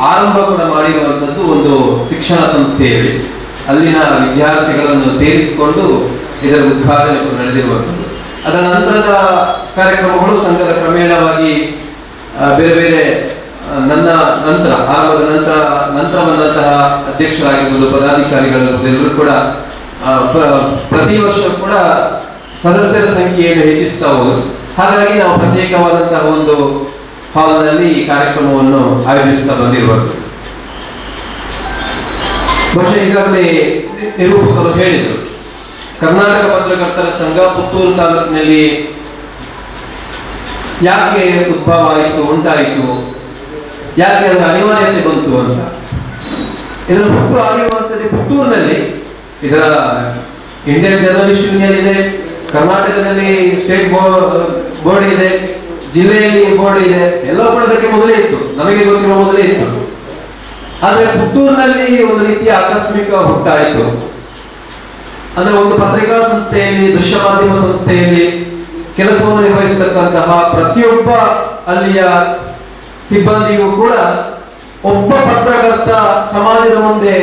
ಆರಂಭ ಕೂಡ ಮಾಡಿರುವಂಥದ್ದು ಒಂದು ಶಿಕ್ಷಣ ಸಂಸ್ಥೆಯಲ್ಲಿ ಅಲ್ಲಿನ ವಿದ್ಯಾರ್ಥಿಗಳನ್ನು ಸೇರಿಸಿಕೊಂಡು ಇದರ ಉದ್ಘಾಟನೆ ನಡೆದಿರುವಂಥದ್ದು. ಅದರ ನಂತರದ ಕಾರ್ಯಕ್ರಮಗಳು ಸಂಘದ ಕ್ರಮೇಣವಾಗಿ ಬೇರೆ ಬೇರೆ ನನ್ನ ನಂತರ ಆರಂಭದ ನಂತರ ಬಂದಂತಹ ಅಧ್ಯಕ್ಷರಾಗಿರ್ಬೋದು, ಪದಾಧಿಕಾರಿಗಳಿರ್ಬೋದು, ಎಲ್ಲರೂ ಕೂಡ ಪ್ರತಿ ವರ್ಷ ಕೂಡ ಸದಸ್ಯರ ಸಂಖ್ಯೆಯನ್ನು ಹೆಚ್ಚಿಸ್ತಾ ಹೋದರು. ಹಾಗಾಗಿ ನಾವು ಪ್ರತ್ಯೇಕವಾದಂತಹ ಒಂದು ಹಾಲ್ನಲ್ಲಿ ಈ ಕಾರ್ಯಕ್ರಮವನ್ನು ಆಯೋಜಿಸ್ತಾ ಬಂದಿರುವಂಥದ್ದು. ಬಹುಶಃ ಈಗಾಗಲೇ ನಿರೂಪಕರು ಹೇಳಿದರು, ಕರ್ನಾಟಕ ಪತ್ರಕರ್ತರ ಸಂಘ ಪುತ್ತೂರು ತಾಲೂಕಿನಲ್ಲಿ ಯಾಕೆ ಉದ್ಭವ ಆಯಿತು, ಉಂಟಾಯಿತು, ಯಾಕೆ ಅದರ ಅನಿವಾರ್ಯತೆ ಬಂತು ಅಂತ. ಇದರ ಹುಟ್ಟು ಆಗಿರುವಂಥದ್ದು ಪುತ್ತೂರಿನಲ್ಲಿ. ಇದರ ಇಂಡಿಯನ್ ಜರ್ನಲಿಸ್ಟ್ ಯೂನಿಯನ್ ಇದೆ, ಕರ್ನಾಟಕದಲ್ಲಿ ಸ್ಟೇಟ್ ಬೋರ್ಡ್ ಇದೆ, ಜಿಲ್ಲೆಯಲ್ಲಿ ಬೋರ್ಡ್ ಇದೆ, ಎಲ್ಲ ಕೂಡ ಅದಕ್ಕೆ ಮೊದಲೇ ಇತ್ತು, ನಮಗೆ ಗೊತ್ತಿರುವ ಮೊದಲೇ ಇತ್ತು. ಆದರೆ ಪುತ್ತೂರಿನಲ್ಲಿ ಒಂದು ರೀತಿಯ ಆಕಸ್ಮಿಕ ಹುಟ್ಟಾಯಿತು. ಅಂದ್ರೆ ಒಂದು ಪತ್ರಿಕಾ ಸಂಸ್ಥೆಯಲ್ಲಿ, ದೃಶ್ಯ ಮಾಧ್ಯಮ ಸಂಸ್ಥೆಯಲ್ಲಿ ಕೆಲಸವನ್ನು ನಿರ್ವಹಿಸತಕ್ಕಂತಹ ಪ್ರತಿಯೊಬ್ಬ ಅಲ್ಲಿಯ ಸಿಬ್ಬಂದಿಯೂ ಕೂಡ ಒಬ್ಬ ಪತ್ರಕರ್ತ ಸಮಾಜದ ಮುಂದೆ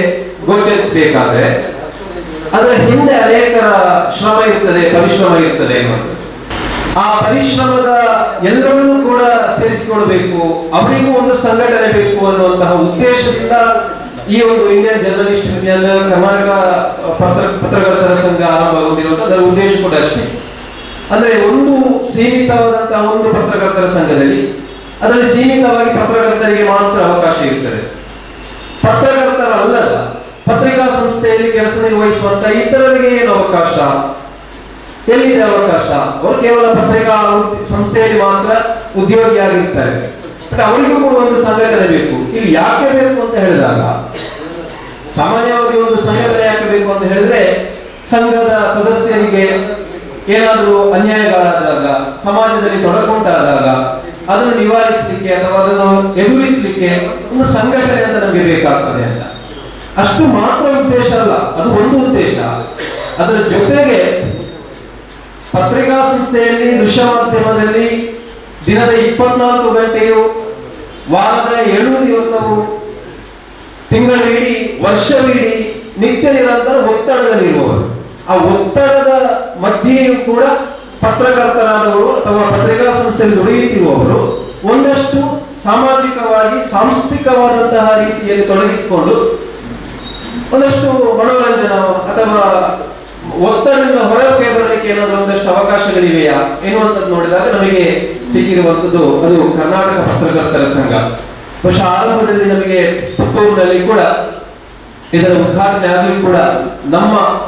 ಗೋಚರಿಸಬೇಕಾದ್ರೆ ಅದರ ಹಿಂದೆ ಅನೇಕರ ಶ್ರಮ ಇರ್ತದೆ, ಪರಿಶ್ರಮ ಇರ್ತದೆ ಎನ್ನುವಂಥದ್ದು. ಆ ಪರಿಶ್ರಮದ ಎಲ್ಲರನ್ನೂ ಕೂಡ ಸೇರಿಸಿಕೊಳ್ಬೇಕು, ಅವರಿಗೂ ಒಂದು ಸಂಘಟನೆ ಬೇಕು ಅನ್ನುವಂತಹ ಉದ್ದೇಶದಿಂದ ಈ ಒಂದು ಇಂಡಿಯನ್ ಜರ್ನಲಿಸ್ಟ್ ಯೂನಿಯನ್, ಕರ್ನಾಟಕ ಪತ್ರಕರ್ತರ ಸಂಘ ಆರಂಭಗೊಂಡಿರುವಂತಹ ಅದರ ಉದ್ದೇಶ ಕೂಡ ಅಷ್ಟೇ. ಅಂದ್ರೆ ಒಂದು ಸೀಮಿತವಾದಂತಹ ಒಂದು ಪತ್ರಕರ್ತರ ಸಂಘದಲ್ಲಿ ಅದರಲ್ಲಿ ಸೀಮಿತವಾಗಿ ಪತ್ರಕರ್ತರಿಗೆ ಮಾತ್ರ ಅವಕಾಶ ಇರ್ತದೆ. ಪತ್ರಕರ್ತರಲ್ಲದ ಪತ್ರಿಕಾ ಸಂಸ್ಥೆಯಲ್ಲಿ ಕೆಲಸ ನಿರ್ವಹಿಸುವಂತ ಇತರರಿಗೆ ಏನು ಅವಕಾಶ, ಎಲ್ಲಿದೆ ಅವಕಾಶ? ಅವರು ಕೇವಲ ಪತ್ರಿಕಾ ಸಂಸ್ಥೆಯಲ್ಲಿ ಮಾತ್ರ ಉದ್ಯೋಗಿಯಾಗಿರ್ತಾರೆ. ಬಟ್ ಅವರಿಗೂ ಕೂಡ ಒಂದು ಸಂಘಟನೆ ಬೇಕು. ಇಲ್ಲಿ ಯಾಕೆ ಬೇಕು ಅಂತ ಹೇಳಿದಾಗ, ಸಾಮಾನ್ಯವಾಗಿ ಒಂದು ಸಂಘಟನೆ ಯಾಕೆ ಬೇಕು ಅಂತ ಹೇಳಿದ್ರೆ, ಸಂಘದ ಸದಸ್ಯರಿಗೆ ಏನಾದರೂ ಅನ್ಯಾಯಗಳಾದಾಗ, ಸಮಾಜದಲ್ಲಿ ತೊಡಕುಂಟಾದಾಗ ಅದನ್ನು ನಿವಾರಿಸಲಿಕ್ಕೆ ಅಥವಾ ಅದನ್ನು ಎದುರಿಸಲಿಕ್ಕೆ ಒಂದು ಸಂಘಟನೆ ಅಂತ ನಮಗೆ ಬೇಕಾಗ್ತದೆ ಅಂತ. ಅಷ್ಟು ಮಾತ್ರ ಉದ್ದೇಶ ಅಲ್ಲ, ಅದು ಒಂದು ಉದ್ದೇಶ. ಅದರ ಜೊತೆಗೆ ಪತ್ರಿಕಾ ಸಂಸ್ಥೆಯಲ್ಲಿ, ದೃಶ್ಯ ಮಾಧ್ಯಮದಲ್ಲಿ ದಿನದ 24 ಗಂಟೆಯು, ವಾರದ 7 ದಿವಸವು, ತಿಂಗಳಿಡೀ, ವರ್ಷವಿಡೀ ನಿತ್ಯ ನಿರಂತರ ಒತ್ತಡದಲ್ಲಿರುವವರು. ಆ ಒತ್ತಡದ ಮಧ್ಯೆಯೂ ಕೂಡ ಪತ್ರಕರ್ತರಾದವರು ಅಥವಾ ಪತ್ರಿಕಾ ಸಂಸ್ಥೆಯಲ್ಲಿ ದುಡಿಯುತ್ತಿರುವವರು ಒಂದಷ್ಟು ಸಾಮಾಜಿಕವಾಗಿ ಸಾಂಸ್ಕೃತಿಕವಾದಂತಹ ರೀತಿಯಲ್ಲಿ ತೊಡಗಿಸಿಕೊಂಡು ಒಂದಷ್ಟು ಮನೋರಂಜನ ಅಥವಾ ಒತ್ತಡದಿಂದ ಹೊರಗೆ ಬರಲಿಕ್ಕೆ ಏನಾದರೂ ಒಂದಷ್ಟು ಅವಕಾಶಗಳಿವೆಯಾ ಎನ್ನುವಂಥದ್ದು ನೋಡಿದಾಗ ನಮಗೆ ಸಿಕ್ಕಿರುವಂಥದ್ದು ಅದು ಕರ್ನಾಟಕ ಪತ್ರಕರ್ತರ ಸಂಘ. ಬಹುಶಃ ಆರಂಭದಲ್ಲಿ ನಮಗೆ ಪುತ್ತೂರಿನಲ್ಲಿ ಕೂಡ ಇದರ ಉದ್ಘಾಟನೆ ಆಗಲಿ ಕೂಡ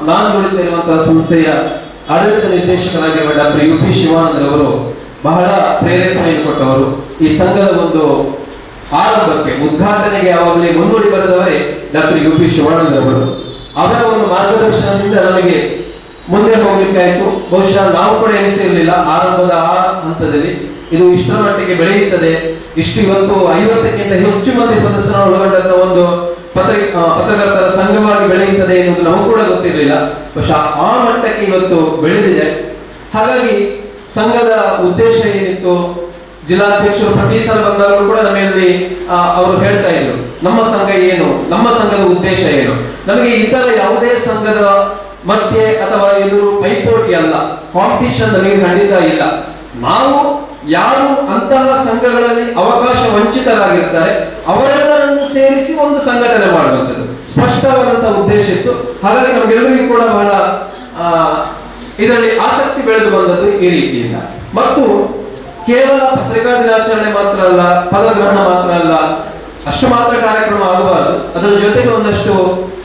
ನಾನು ದುಡಿತಿರುವಂತಹ ಸಂಸ್ಥೆಯ ಆಡಳಿತ ನಿರ್ದೇಶಕರಾಗಿರುವ ಡಾಕ್ಟರ್ ಯು ಪಿ ಶಿವಾನಂದರವರು ಬಹಳ ಪ್ರೇರೇಪಣೆಯನ್ನು ಕೊಟ್ಟವರು. ಈ ಸಂಘದ ಒಂದು ಆರಂಭಕ್ಕೆ, ಉದ್ಘಾಟನೆಗೆ ಯಾವಾಗಲೇ ಮುನ್ನುಡಿ ಬರೆದವರೇ ಡಾಕ್ಟರ್ ಯು ಪಿ ಶಿವಾನಂದರವರು. ಅವರ ಒಂದು ಮಾರ್ಗದರ್ಶನದಿಂದ ನಮಗೆ ಮುಂದೆ ಹೋಗ್ಲಿಕ್ಕಾಯ್ತು. ಬಹುಶಃ ನಾವು ಕೂಡ ಎನಿಸಿರಲಿಲ್ಲ ಆರಂಭದ ಆ ಹಂತದಲ್ಲಿ ಇದು ಇಷ್ಟರ ಮಟ್ಟಿಗೆ ಬೆಳೆಯುತ್ತದೆ, ಇಷ್ಟು ಇವತ್ತು 50ಕ್ಕಿಂತ ಹೆಚ್ಚು ಮಂದಿ ಸದಸ್ಯರನ್ನು ಒಳಗೊಂಡಂತ ಒಂದು ಪತ್ರಕರ್ತರ ಸಂಘವಾಗಿ ಬೆಳೆಯುತ್ತದೆ ಎನ್ನುವುದು ನಾವು ಕೂಡ ಗೊತ್ತಿರಲಿಲ್ಲ. ಬಹುಶಃ ಆ ಮಟ್ಟಕ್ಕೆ ಇವತ್ತು ಬೆಳೆದಿದೆ. ಹಾಗಾಗಿ ಸಂಘದ ಉದ್ದೇಶ ಏನಿತ್ತು, ಜಿಲ್ಲಾಧ್ಯಕ್ಷರು ಪ್ರತಿ ಸಲ ಬಂದಾಗಲೂ ಕೂಡ ನಮ್ಮಲ್ಲಿ ಅವರು ಹೇಳ್ತಾ ಇದ್ರು, ನಮ್ಮ ಸಂಘ ಏನು, ನಮ್ಮ ಸಂಘದ ಉದ್ದೇಶ ಏನು. ನಮಗೆ ಇತರ ಯಾವುದೇ ಸಂಘದ ಮಧ್ಯೆ ಅಥವಾ ಎದುರು ಪೈಪೋಟಿ ಅಲ್ಲ, ಕಾಂಪಿಟಿಷನ್ ನಮಗೆ ಖಂಡಿತ ಇಲ್ಲ. ನಾವು ಯಾರು ಅಂತಹ ಸಂಘಗಳಲ್ಲಿ ಅವಕಾಶ ವಂಚಿತರಾಗಿರ್ತಾರೆ ಅವರೆಲ್ಲರನ್ನು ಸೇರಿಸಿ ಒಂದು ಸಂಘಟನೆ ಮಾಡುವಂಥದ್ದು ಸ್ಪಷ್ಟವಾದಂತಹ ಉದ್ದೇಶ ಇತ್ತು. ಹಾಗಾಗಿ ನಮ್ಗೆಲ್ಲರಿಗೂ ಕೂಡ ಬಹಳ ಇದರಲ್ಲಿ ಆಸಕ್ತಿ ಬೆಳೆದು ಬಂದದ್ದು ಈ ರೀತಿಯಿಂದ. ಮತ್ತು ಕೇವಲ ಪತ್ರಿಕಾ ದಿನಾಚರಣೆ ಮಾತ್ರ ಅಲ್ಲ, ಪದಗ್ರಹಣ ಮಾತ್ರ ಅಲ್ಲ, ಅಷ್ಟು ಮಾತ್ರ ಕಾರ್ಯಕ್ರಮ ಆಗಬಾರದು. ಅದರ ಜೊತೆಗೆ ಒಂದಷ್ಟು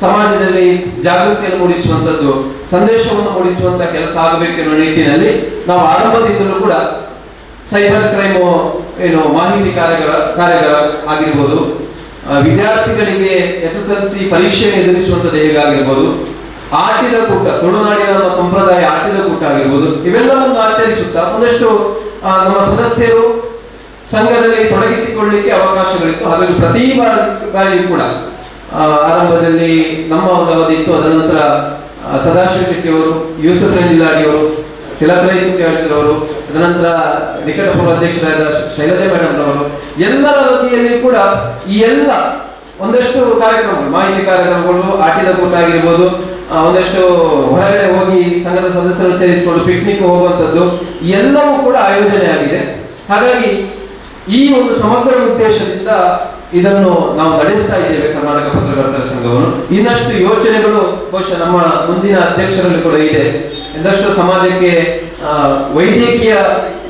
ಸಮಾಜದಲ್ಲಿ ಜಾಗೃತಿಯನ್ನು ಮೂಡಿಸುವಂಥದ್ದು, ಸಂದೇಶವನ್ನು ಮೂಡಿಸುವಂತ ಕೆಲಸ ಆಗಬೇಕೆನ್ನುವ ನಿಟ್ಟಿನಲ್ಲಿ ನಾವು ಆರಂಭದಿಂದಲೂ ಕೂಡ ಸೈಬರ್ ಕ್ರೈಮ್ ಮಾಹಿತಿ ಕಾರ್ಯಗಳ ಆಗಿರ್ಬೋದು, ವಿದ್ಯಾರ್ಥಿಗಳಿಗೆ SSLC ಪರೀಕ್ಷೆಯನ್ನು ಎದುರಿಸುವಂಥದ್ದು ಹೇಗಾಗಿರ್ಬೋದು, ಆಟಿದ ಕೂಟ, ತುಳುನಾಡಿನ ನಮ್ಮ ಸಂಪ್ರದಾಯ ಆಟಿದ ಕೂಟ ಆಗಿರ್ಬೋದು, ಇವೆಲ್ಲವನ್ನು ಆಚರಿಸುತ್ತಾ ಒಂದಷ್ಟು ನಮ್ಮ ಸದಸ್ಯರು ಸಂಘದಲ್ಲಿ ತೊಡಗಿಸಿಕೊಳ್ಳಲಿಕ್ಕೆ ಅವಕಾಶಗಳಿತ್ತು. ಹಾಗಾಗಿ ಪ್ರತಿ ಬಾರಿ ಕೂಡ ಆರಂಭದಲ್ಲಿ ನಮ್ಮ ಒಂದು ಅವಧಿ ಇತ್ತು. ಅದರ ನಂತರ ಸದಾಶಿವ ಶೆಟ್ಟಿ ಅವರು, ಯೂಸುಫ್ ರಂಜಿಲಾಡಿ ಅವರು, ತಿಲಕರೈ ಅವರು, ತದನಂತರ ನಿಕಟಪೂರ್ವ ಅಧ್ಯಕ್ಷರಾದ ಶೈಲಜಾ ಮೇಡಮ್ ರವರು, ಎಲ್ಲರ ವತಿಯಲ್ಲಿ ಕೂಡ ಈ ಎಲ್ಲ ಒಂದಷ್ಟು ಕಾರ್ಯಕ್ರಮಗಳು, ಮಾಹಿತಿ ಕಾರ್ಯಕ್ರಮಗಳು, ಆಟಿದ ಕೂಟ ಆಗಿರ್ಬೋದು, ಒಂದಷ್ಟು ಹೊರಗಡೆ ಹೋಗಿ ಸಂಘದ ಸದಸ್ಯರು ಸೇರಿಸಿಕೊಂಡು ಪಿಕ್ನಿಕ್ ಹೋಗುವಂಥದ್ದು ಎಲ್ಲವೂ ಕೂಡ ಆಯೋಜನೆ ಆಗಿದೆ. ಹಾಗಾಗಿ ಈ ಒಂದು ಸಮಗ್ರ ಉದ್ದೇಶದಿಂದ ಇದನ್ನು ನಾವು ನಡೆಸ್ತಾ ಇದ್ದೇವೆ ಕರ್ನಾಟಕ ಪತ್ರಕರ್ತರ ಸಂಘವನ್ನು. ಇನ್ನಷ್ಟು ಯೋಚನೆಗಳು ಬಹುಶಃ ನಮ್ಮ ಮುಂದಿನ ಅಧ್ಯಕ್ಷರಲ್ಲಿ ಕೂಡ ಇದೆ. ಇನ್ನಷ್ಟು ಸಮಾಜಕ್ಕೆ ವೈದ್ಯಕೀಯ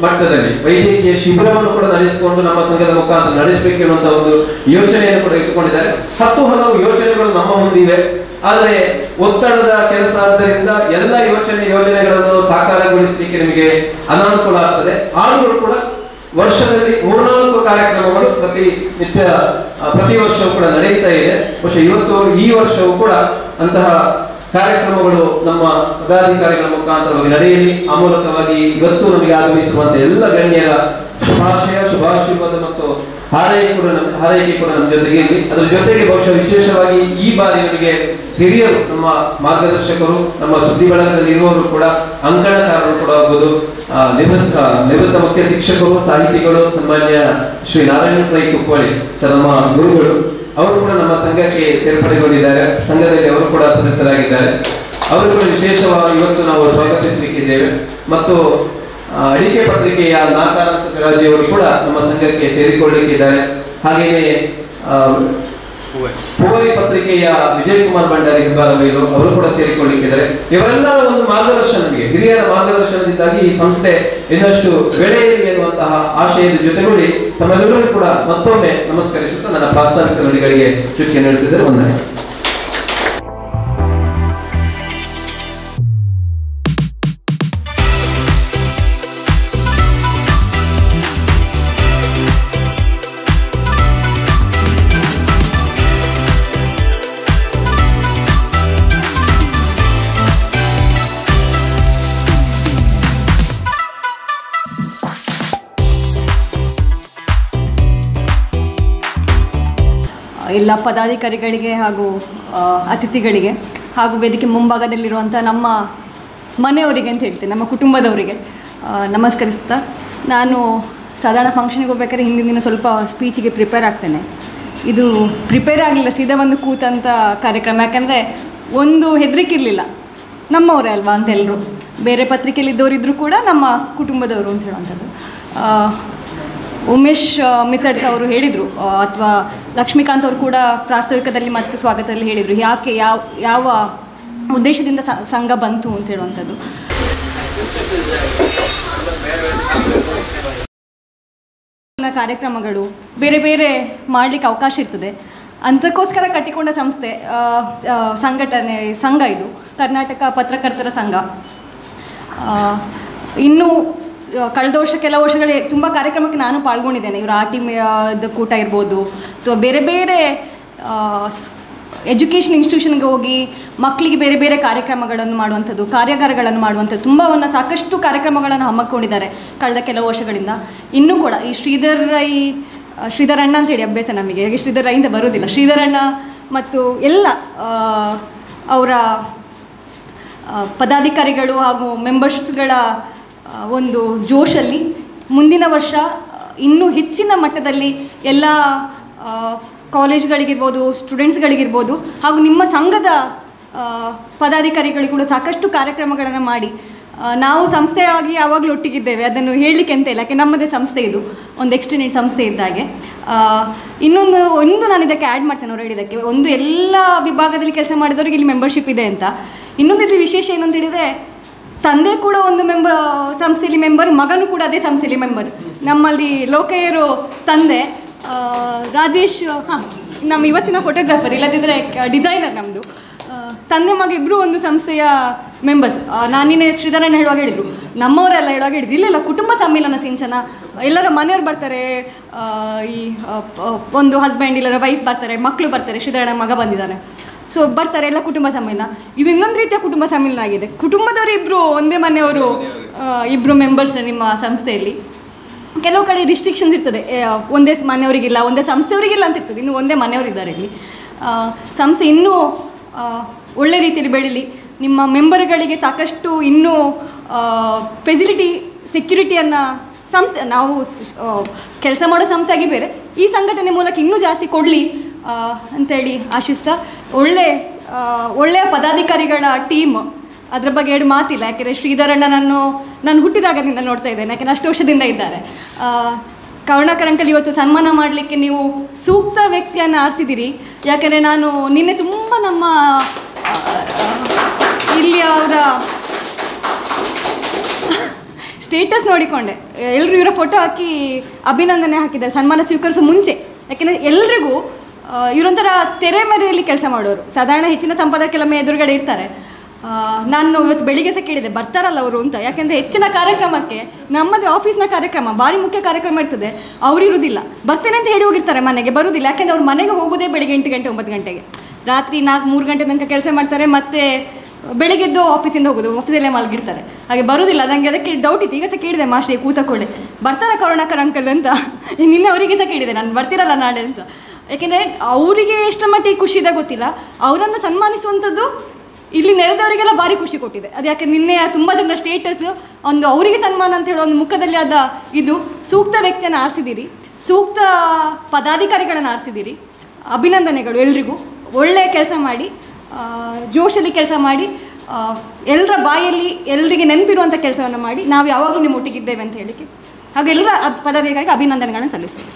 ಮಟ್ಟದಲ್ಲಿ ವೈದ್ಯಕೀಯ ಶಿಬಿರವನ್ನು ಕೂಡ ನಡೆಸಿಕೊಂಡು ನಮ್ಮ ಸಂಘದ ಮುಖಾಂತರ ನಡೆಸಬೇಕೆನ್ನುವಂತ ಒಂದು ಯೋಚನೆಯನ್ನು ಕೂಡ ಇಟ್ಟುಕೊಂಡಿದ್ದಾರೆ. ಹಲವು ಯೋಚನೆಗಳು ನಮ್ಮ ಮುಂದಿವೆ. ಆದರೆ ಒತ್ತಡದ ಕೆಲಸ ಆದ್ದರಿಂದ ಎಲ್ಲ ಯೋಜನೆಗಳನ್ನು ಸಾಕಾರಗೊಳಿಸಲಿಕ್ಕೆ ನಿಮಗೆ ಅನಾನುಕೂಲ ಆಗ್ತದೆ. ಆದರೂ ಕೂಡ ವರ್ಷದಲ್ಲಿ 3-4 ಕಾರ್ಯಕ್ರಮಗಳು ಪ್ರತಿ ವರ್ಷವೂ ಕೂಡ ನಡೆಯುತ್ತಾ ಇದೆ. ಬಹುಶಃ ಈ ವರ್ಷವೂ ಕೂಡ ಅಂತಹ ಕಾರ್ಯಕ್ರಮಗಳು ನಮ್ಮ ಪದಾಧಿಕಾರಿಗಳ ಮುಖಾಂತರವಾಗಿ ನಡೆಯಲಿ. ಆ ಮೂಲಕವಾಗಿ ಇವತ್ತು ನಮಗೆ ಆಗಮಿಸಿರುವಂತಹ ಎಲ್ಲ ಗಣ್ಯರ ಶುಭಾಶೀರ್ವಾದ ಮತ್ತು ಹಾರೈಕೆ ಕೂಡ ನಮ್ಮ ಜೊತೆಗೆ ಇರಲಿ. ಅದರ ಜೊತೆಗೆ ಬಹುಶಃ ವಿಶೇಷವಾಗಿ ಈ ಬಾರಿ ನಮಗೆ ಹಿರಿಯರು, ನಮ್ಮ ಮಾರ್ಗದರ್ಶಕರು, ನಮ್ಮ ಸುದ್ದಿ ಬಳಗದಲ್ಲಿ ಇರುವವರು ಕೂಡ, ಅಂಕಣಕಾರರು ಕೂಡ ಆಗ್ಬೋದು, ನಿವೃತ್ತ ಮುಖ್ಯ ಶಿಕ್ಷಕರು, ಸಾಹಿತಿಗಳು, ಸನ್ಮಾನ್ಯ ಶ್ರೀ ನಾರಾಯಣ ಪೈ ಕುಪ್ಪಳಿ ಸರ್, ನಮ್ಮ ಗುರುಗಳು, ಅವರು ಕೂಡ ನಮ್ಮ ಸಂಘಕ್ಕೆ ಸೇರ್ಪಡೆಗೊಂಡಿದ್ದಾರೆ. ಸಂಘದಲ್ಲಿ ಅವರು ಕೂಡ ಸದಸ್ಯರಾಗಿದ್ದಾರೆ. ಅವರು ಕೂಡ ವಿಶೇಷವಾಗಿ ಇವತ್ತು ನಾವು ಸ್ವಾಗತಿಸಲಿಕ್ಕಿದ್ದೇವೆ. ಮತ್ತು ಅಡಿಕೆ ಪತ್ರಿಕೆಯ ನಾಕಾರಂತ ರಾಜಿಯವರು ಕೂಡ ನಮ್ಮ ಸಂಘಕ್ಕೆ ಸೇರಿಕೊಳ್ಳಲಿಕ್ಕಿದ್ದಾರೆ. ಹಾಗೆಯೇ ಪೂವರಿ ಪತ್ರಿಕೆಯ ವಿಜಯ್ ಕುಮಾರ್ ಭಂಡಾರಿ ಹೆಬ್ಬಾರಮೇಲು ಅವರು ಕೂಡ ಸೇರಿಕೊಳ್ಳಲಿಕ್ಕಿದ್ದಾರೆ. ಇವರೆಲ್ಲರ ಒಂದು ಮಾರ್ಗದರ್ಶನಕ್ಕೆ, ಹಿರಿಯರ ಮಾರ್ಗದರ್ಶನದಿಂದಾಗಿ ಈ ಸಂಸ್ಥೆ ಇನ್ನಷ್ಟು ಬೆಳೆಯಲಿ ಎನ್ನುವಂತಹ ಆಶಯದ ಜೊತೆಗೂಡಿ ತಮ್ಮೆಲ್ಲರೂ ಕೂಡ ಮತ್ತೊಮ್ಮೆ ನಮಸ್ಕರಿಸುತ್ತಾ ನನ್ನ ಪ್ರಾಸ್ತಾವಿಕ ನುಡಿಗಳಿಗೆ ಚುಕ್ಕಿಯನ್ನು ನೀಡುತ್ತಿದ್ದಾರೆ. ವಂದನೆ. ಎಲ್ಲ ಪದಾಧಿಕಾರಿಗಳಿಗೆ ಹಾಗೂ ಅತಿಥಿಗಳಿಗೆ ಹಾಗೂ ವೇದಿಕೆ ಮುಂಭಾಗದಲ್ಲಿರುವಂಥ ನಮ್ಮ ಮನೆಯವರಿಗೆ ಅಂತ ಹೇಳ್ತೇನೆ, ನಮ್ಮ ಕುಟುಂಬದವರಿಗೆ ನಮಸ್ಕರಿಸ್ತಾ, ನಾನು ಸಾಧಾರಣ ಫಂಕ್ಷನ್ಗೆ ಹೋಗ್ಬೇಕಾದ್ರೆ ಹಿಂದಿನ ದಿನ ಸ್ವಲ್ಪ ಸ್ಪೀಚಿಗೆ ಪ್ರಿಪೇರ್ ಆಗ್ತೇನೆ. ಇದು ಪ್ರಿಪೇರ್ ಆಗಲಿಲ್ಲ, ಸೀದಾ ಒಂದು ಕೂತಂಥ ಕಾರ್ಯಕ್ರಮ. ಯಾಕಂದರೆ ಒಂದು ಹೆದರಿಕೆ ಇರಲಿಲ್ಲ, ನಮ್ಮವರೇ ಅಲ್ವಾ ಅಂತ ಎಲ್ಲರೂ, ಬೇರೆ ಪತ್ರಿಕೆಯಲ್ಲಿದ್ದವರಿದ್ದರೂ ಕೂಡ ನಮ್ಮ ಕುಟುಂಬದವರು ಅಂತ ಹೇಳುವಂಥದ್ದು. ಉಮೇಶ್ ಮಿಥಡ್ಸ್ ಅವರು ಹೇಳಿದರು, ಅಥವಾ ಲಕ್ಷ್ಮೀಕಾಂತ್ ಅವರು ಕೂಡ ಪ್ರಾಸ್ತಾವಿಕದಲ್ಲಿ ಮತ್ತು ಸ್ವಾಗತದಲ್ಲಿ ಹೇಳಿದರು, ಯಾಕೆ ಯಾವ ಉದ್ದೇಶದಿಂದ ಸಂಘ ಬಂತು ಅಂತ ಹೇಳುವಂಥದ್ದು. ಕಾರ್ಯಕ್ರಮಗಳು ಬೇರೆ ಬೇರೆ ಮಾಡಲಿಕ್ಕೆ ಅವಕಾಶ ಇರ್ತದೆ. ಅಂಥಕ್ಕೋಸ್ಕರ ಕಟ್ಟಿಕೊಂಡ ಸಂಸ್ಥೆ ಸಂಘ ಇದು ಕರ್ನಾಟಕ ಪತ್ರಕರ್ತರ ಸಂಘ. ಇನ್ನೂ ಕಳೆದ ವರ್ಷ ಕೆಲವು ವರ್ಷಗಳೇ ತುಂಬ ಕಾರ್ಯಕ್ರಮಕ್ಕೆ ನಾನು ಪಾಲ್ಗೊಂಡಿದ್ದೇನೆ. ಇವರು ಆಟಿದ ಕೂಟ ಇರ್ಬೋದು, ಅಥವಾ ಬೇರೆ ಬೇರೆ ಎಜುಕೇಷನ್ ಇನ್ಸ್ಟಿಟ್ಯೂಷನ್ಗೆ ಹೋಗಿ ಮಕ್ಕಳಿಗೆ ಬೇರೆ ಬೇರೆ ಕಾರ್ಯಕ್ರಮಗಳನ್ನು ಮಾಡುವಂಥದ್ದು, ಕಾರ್ಯಾಗಾರಗಳನ್ನು ಮಾಡುವಂಥದ್ದು, ಸಾಕಷ್ಟು ಕಾರ್ಯಕ್ರಮಗಳನ್ನು ಹಮ್ಮಿಕೊಂಡಿದ್ದಾರೆ ಕಳೆದ ಕೆಲವು ವರ್ಷಗಳಿಂದ. ಇನ್ನೂ ಕೂಡ ಈ ಶ್ರೀಧರಣ್ಣ ಅಂತ ಹೇಳಿ ಅಭ್ಯಾಸ ನಮಗೆ, ಹಾಗೆ ಶ್ರೀಧರ ಇಂದ ಬರೋದಿಲ್ಲ, ಶ್ರೀಧರಣ್ಣ ಮತ್ತು ಎಲ್ಲ ಅವರ ಪದಾಧಿಕಾರಿಗಳು ಹಾಗೂ ಮೆಂಬರ್ಸ್ಗಳ ಒಂದು ಜೋಶಲ್ಲಿ ಮುಂದಿನ ವರ್ಷ ಇನ್ನೂ ಹೆಚ್ಚಿನ ಮಟ್ಟದಲ್ಲಿ ಎಲ್ಲ ಕಾಲೇಜ್ಗಳಿಗಿರ್ಬೋದು, ಸ್ಟೂಡೆಂಟ್ಸ್ಗಳಿಗಿರ್ಬೋದು, ಹಾಗೂ ನಿಮ್ಮ ಸಂಘದ ಪದಾಧಿಕಾರಿಗಳಿಗೆ ಕೂಡ ಸಾಕಷ್ಟು ಕಾರ್ಯಕ್ರಮಗಳನ್ನು ಮಾಡಿ, ನಾವು ಸಂಸ್ಥೆಯಾಗಿ ಯಾವಾಗಲೂ ಒಟ್ಟಿಗಿದ್ದೇವೆ, ಅದನ್ನು ಹೇಳಲಿಕ್ಕೆ ಅಂತ ಇಲ್ಲ, ಯಾಕೆ ನಮ್ಮದೇ ಸಂಸ್ಥೆ ಇದು, ಒಂದು ಎಕ್ಸ್ಟೆಂಡೆಡ್ ಸಂಸ್ಥೆ ಇದ್ದಾಗೆ. ಒಂದು ನಾನು ಇದಕ್ಕೆ ಆ್ಯಡ್ ಮಾಡ್ತೇನೆ, ಅವ್ರು ಹೇಳಿದ್ದಕ್ಕೆ, ಒಂದು ಎಲ್ಲ ವಿಭಾಗದಲ್ಲಿ ಕೆಲಸ ಮಾಡಿದವರಿಗೆ ಇಲ್ಲಿ ಮೆಂಬರ್ಶಿಪ್ ಇದೆ ಅಂತ. ಇನ್ನೊಂದು ಇಲ್ಲಿ ವಿಶೇಷ ಏನು ಅಂತ ಹೇಳಿದರೆ, ತಂದೆ ಕೂಡ ಒಂದು ಸಂಸ್ಥೆಯಲ್ಲಿ ಮೆಂಬರ್, ಮಗನೂ ಕೂಡ ಅದೇ ಸಂಸ್ಥೆಯಲ್ಲಿ ಮೆಂಬರ್. ನಮ್ಮಲ್ಲಿ ಲೋಕಯ್ಯರು ತಂದೆ ರಾಜೇಶ್, ನಮ್ಮ ಇವತ್ತಿನ ಫೋಟೋಗ್ರಾಫರ್, ಇಲ್ಲದಿದ್ದರೆ ಡಿಸೈನರ್ ನಮ್ಮದು, ತಂದೆ ಮಗ ಇಬ್ಬರು ಒಂದು ಸಂಸ್ಥೆಯ ಮೆಂಬರ್ಸ್. ನಾನಿನ್ನೇ ಶ್ರೀಧರಣ್ಣ ಹೇಳುವಾಗ ಹೇಳಿದರು, ನಮ್ಮವರೆಲ್ಲ ಹೇಳುವಾಗ ಹೇಳಿದ್ರು, ಇಲ್ಲ ಕುಟುಂಬ ಸಮ್ಮೇಳನ ಸಿಂಚನ, ಎಲ್ಲರ ಮನೆಯವ್ರು ಬರ್ತಾರೆ, ಈ ಒಂದು ಹಸ್ಬೆಂಡ್ ಇಲ್ಲದ ವೈಫ್ ಬರ್ತಾರೆ, ಮಕ್ಕಳು ಬರ್ತಾರೆ, ಶ್ರೀಧರಣ್ಣ ಮಗ ಬಂದಿದ್ದಾರೆ, ಸೊ ಬರ್ತಾರೆ, ಎಲ್ಲ ಕುಟುಂಬ ಸಮ್ಮೇಳನ. ಇದು ಇನ್ನೊಂದು ರೀತಿಯ ಕುಟುಂಬ ಸಮ್ಮೇಳನ ಆಗಿದೆ. ಕುಟುಂಬದವರು ಇಬ್ಬರು, ಒಂದೇ ಮನೆಯವರು ಇಬ್ಬರು ಮೆಂಬರ್ಸ್ ನಿಮ್ಮ ಸಂಸ್ಥೆಯಲ್ಲಿ. ಕೆಲವು ಕಡೆ ರಿಸ್ಟ್ರಿಕ್ಷನ್ಸ್ ಇರ್ತದೆ, ಒಂದೇ ಮನೆಯವರಿಗಿಲ್ಲ, ಒಂದೇ ಸಂಸ್ಥೆಯವರಿಗಿಲ್ಲ ಅಂತ ಇರ್ತದೆ, ಇನ್ನು ಒಂದೇ ಮನೆಯವರಿದ್ದಾರೆ ಇಲ್ಲಿ. ಸಂಸ್ಥೆ ಇನ್ನೂ ಒಳ್ಳೆ ರೀತಿಯಲ್ಲಿ ಬೆಳೀಲಿ, ನಿಮ್ಮ ಮೆಂಬರ್ಗಳಿಗೆ ಸಾಕಷ್ಟು ಇನ್ನೂ ಫೆಸಿಲಿಟಿ ಸೆಕ್ಯುರಿಟಿಯನ್ನು ನಾವು ಕೆಲಸ ಮಾಡೋ ಸಂಸ್ಥೆಯಾಗಿ ಬೇರೆ ಈ ಸಂಘಟನೆ ಮೂಲಕ ಇನ್ನೂ ಜಾಸ್ತಿ ಕೊಡಲಿ ಅಂತೇಳಿ ಆಶಿಸ್ತಾ, ಒಳ್ಳೆಯ ಪದಾಧಿಕಾರಿಗಳ ಟೀಮ್, ಅದ್ರ ಬಗ್ಗೆ ಎರಡು ಮಾತಿಲ್ಲ. ಯಾಕೆಂದರೆ ಶ್ರೀಧರಣ್ಣ ನಾನು ಹುಟ್ಟಿದಾಗದಿಂದ ನೋಡ್ತಾ ಇದ್ದೇನೆ, ಯಾಕೆಂದರೆ ಅಷ್ಟು ವರ್ಷದಿಂದ ಇದ್ದಾರೆ. ಕರುಣಾಕರ್ ಅಂಕಲ್ ಇವತ್ತು ಸನ್ಮಾನ ಮಾಡಲಿಕ್ಕೆ ನೀವು ಸೂಕ್ತ ವ್ಯಕ್ತಿಯನ್ನು ಆರಿಸಿದ್ದೀರಿ. ಯಾಕೆಂದರೆ ನಾನು ನಿನ್ನೆ ತುಂಬ ನಮ್ಮ ಇಲ್ಲಿ ಅವರ ಸ್ಟೇಟಸ್ ನೋಡಿಕೊಂಡೆ, ಎಲ್ಲರೂ ಇವರ ಫೋಟೋ ಹಾಕಿ ಅಭಿನಂದನೆ ಹಾಕಿದ್ದಾರೆ ಸನ್ಮಾನ ಸ್ವೀಕರಿಸೋ ಮುಂಚೆ. ಯಾಕೆಂದರೆ ಎಲ್ರಿಗೂ ಇವರೊಂಥರ ತೆರೆಮರೆಯಲ್ಲಿ ಕೆಲಸ ಮಾಡೋರು. ಸಾಧಾರಣ ಹೆಚ್ಚಿನ ಸಂಪಾದಕರೆಲ್ಲ ಎದುರುಗಡೆ ಇರ್ತಾರೆ. ನಾನು ಇವತ್ತು ಬೆಳಿಗ್ಗೆ ಸಹ ಕೇಳಿದೆ ಬರ್ತಾರಲ್ಲ ಅವರು ಅಂತ. ಯಾಕೆಂದರೆ ಹೆಚ್ಚಿನ ಕಾರ್ಯಕ್ರಮಕ್ಕೆ ನಮ್ಮದೇ ಆಫೀಸ್ನ ಕಾರ್ಯಕ್ರಮ ಭಾರಿ ಮುಖ್ಯ ಕಾರ್ಯಕ್ರಮ ಇರ್ತದೆ, ಅವರಿರುವುದಿಲ್ಲ. ಬರ್ತೇನೆ ಅಂತ ಹೇಳಿ ಹೋಗಿರ್ತಾರೆ, ಮನೆಗೆ ಬರುವುದಿಲ್ಲ. ಯಾಕೆಂದರೆ ಅವ್ರು ಮನೆಗೆ ಹೋಗೋದೇ ಬೆಳಿಗ್ಗೆ 8 ಗಂಟೆ 9 ಗಂಟೆಗೆ, ರಾತ್ರಿ 4-3 ಗಂಟೆ ತನಕ ಕೆಲಸ ಮಾಡ್ತಾರೆ. ಮತ್ತು ಬೆಳಿಗ್ಗೆದ್ದು ಆಫೀಸಿಂದ ಹೋಗೋದು, ಆಫೀಸಲ್ಲೇ ಮಲಗಿರ್ತಾರೆ, ಹಾಗೆ ಬರೋದಿಲ್ಲ. ನನಗೆ ಅದಕ್ಕೆ ಡೌಟ್ ಇತ್ತು. ಈಗ ಸಹ ಕೇಳಿದೆ ಮಾಸ್ಟ್ರಿಗೆ ಕೂತಕೊಳ್ಳೆ ಬರ್ತಾರೆ ಕರುಣಾಕರ್ ಅಂಕಲ್ ಅಂತ. ನಿನ್ನೆ ಅವರಿಗೆ ಸಹ ಕೇಳಿದೆ ನಾನು ಬರ್ತಿರಲ್ಲ ನಾಳೆ ಅಂತ. ಯಾಕೆಂದರೆ ಅವರಿಗೆ ಎಷ್ಟು ಮಟ್ಟಿಗೆ ಖುಷಿ ಇದೆ ಗೊತ್ತಿಲ್ಲ. ಅವರನ್ನು ಸನ್ಮಾನಿಸುವಂಥದ್ದು ಇಲ್ಲಿ ನೆರೆದವರಿಗೆಲ್ಲ ಭಾರಿ ಖುಷಿ ಕೊಟ್ಟಿದೆ. ಅದು ಯಾಕೆ ನಿನ್ನೆ ತುಂಬ ಜನ ಸ್ಟೇಟಸ್ ಒಂದು ಅವರಿಗೆ ಸನ್ಮಾನ ಅಂತ ಹೇಳೋ ಒಂದು ಮುಖದಲ್ಲಿ ಆದ ಇದು ಸೂಕ್ತ ವ್ಯಕ್ತಿಯನ್ನು ಆರಿಸಿದ್ದೀರಿ, ಸೂಕ್ತ ಪದಾಧಿಕಾರಿಗಳನ್ನು ಆರಿಸಿದ್ದೀರಿ. ಅಭಿನಂದನೆಗಳು ಎಲ್ರಿಗೂ. ಒಳ್ಳೆಯ ಕೆಲಸ ಮಾಡಿ, ಜೋಶಲ್ಲಿ ಕೆಲಸ ಮಾಡಿ, ಎಲ್ಲರ ಬಾಯಲ್ಲಿ ಎಲ್ಲರಿಗೆ ನೆನಪಿರುವಂಥ ಕೆಲಸವನ್ನು ಮಾಡಿ. ನಾವು ಯಾವಾಗಲೂ ನಿಮ್ಮ ಒಟ್ಟಿಗಿದ್ದೇವೆ ಅಂತ ಹೇಳಿಕೆ ಹಾಗೂ ಎಲ್ಲ ಪದಾಧಿಕಾರಿಗೆ ಅಭಿನಂದನೆಗಳನ್ನು ಸಲ್ಲಿಸ್ತೇವೆ.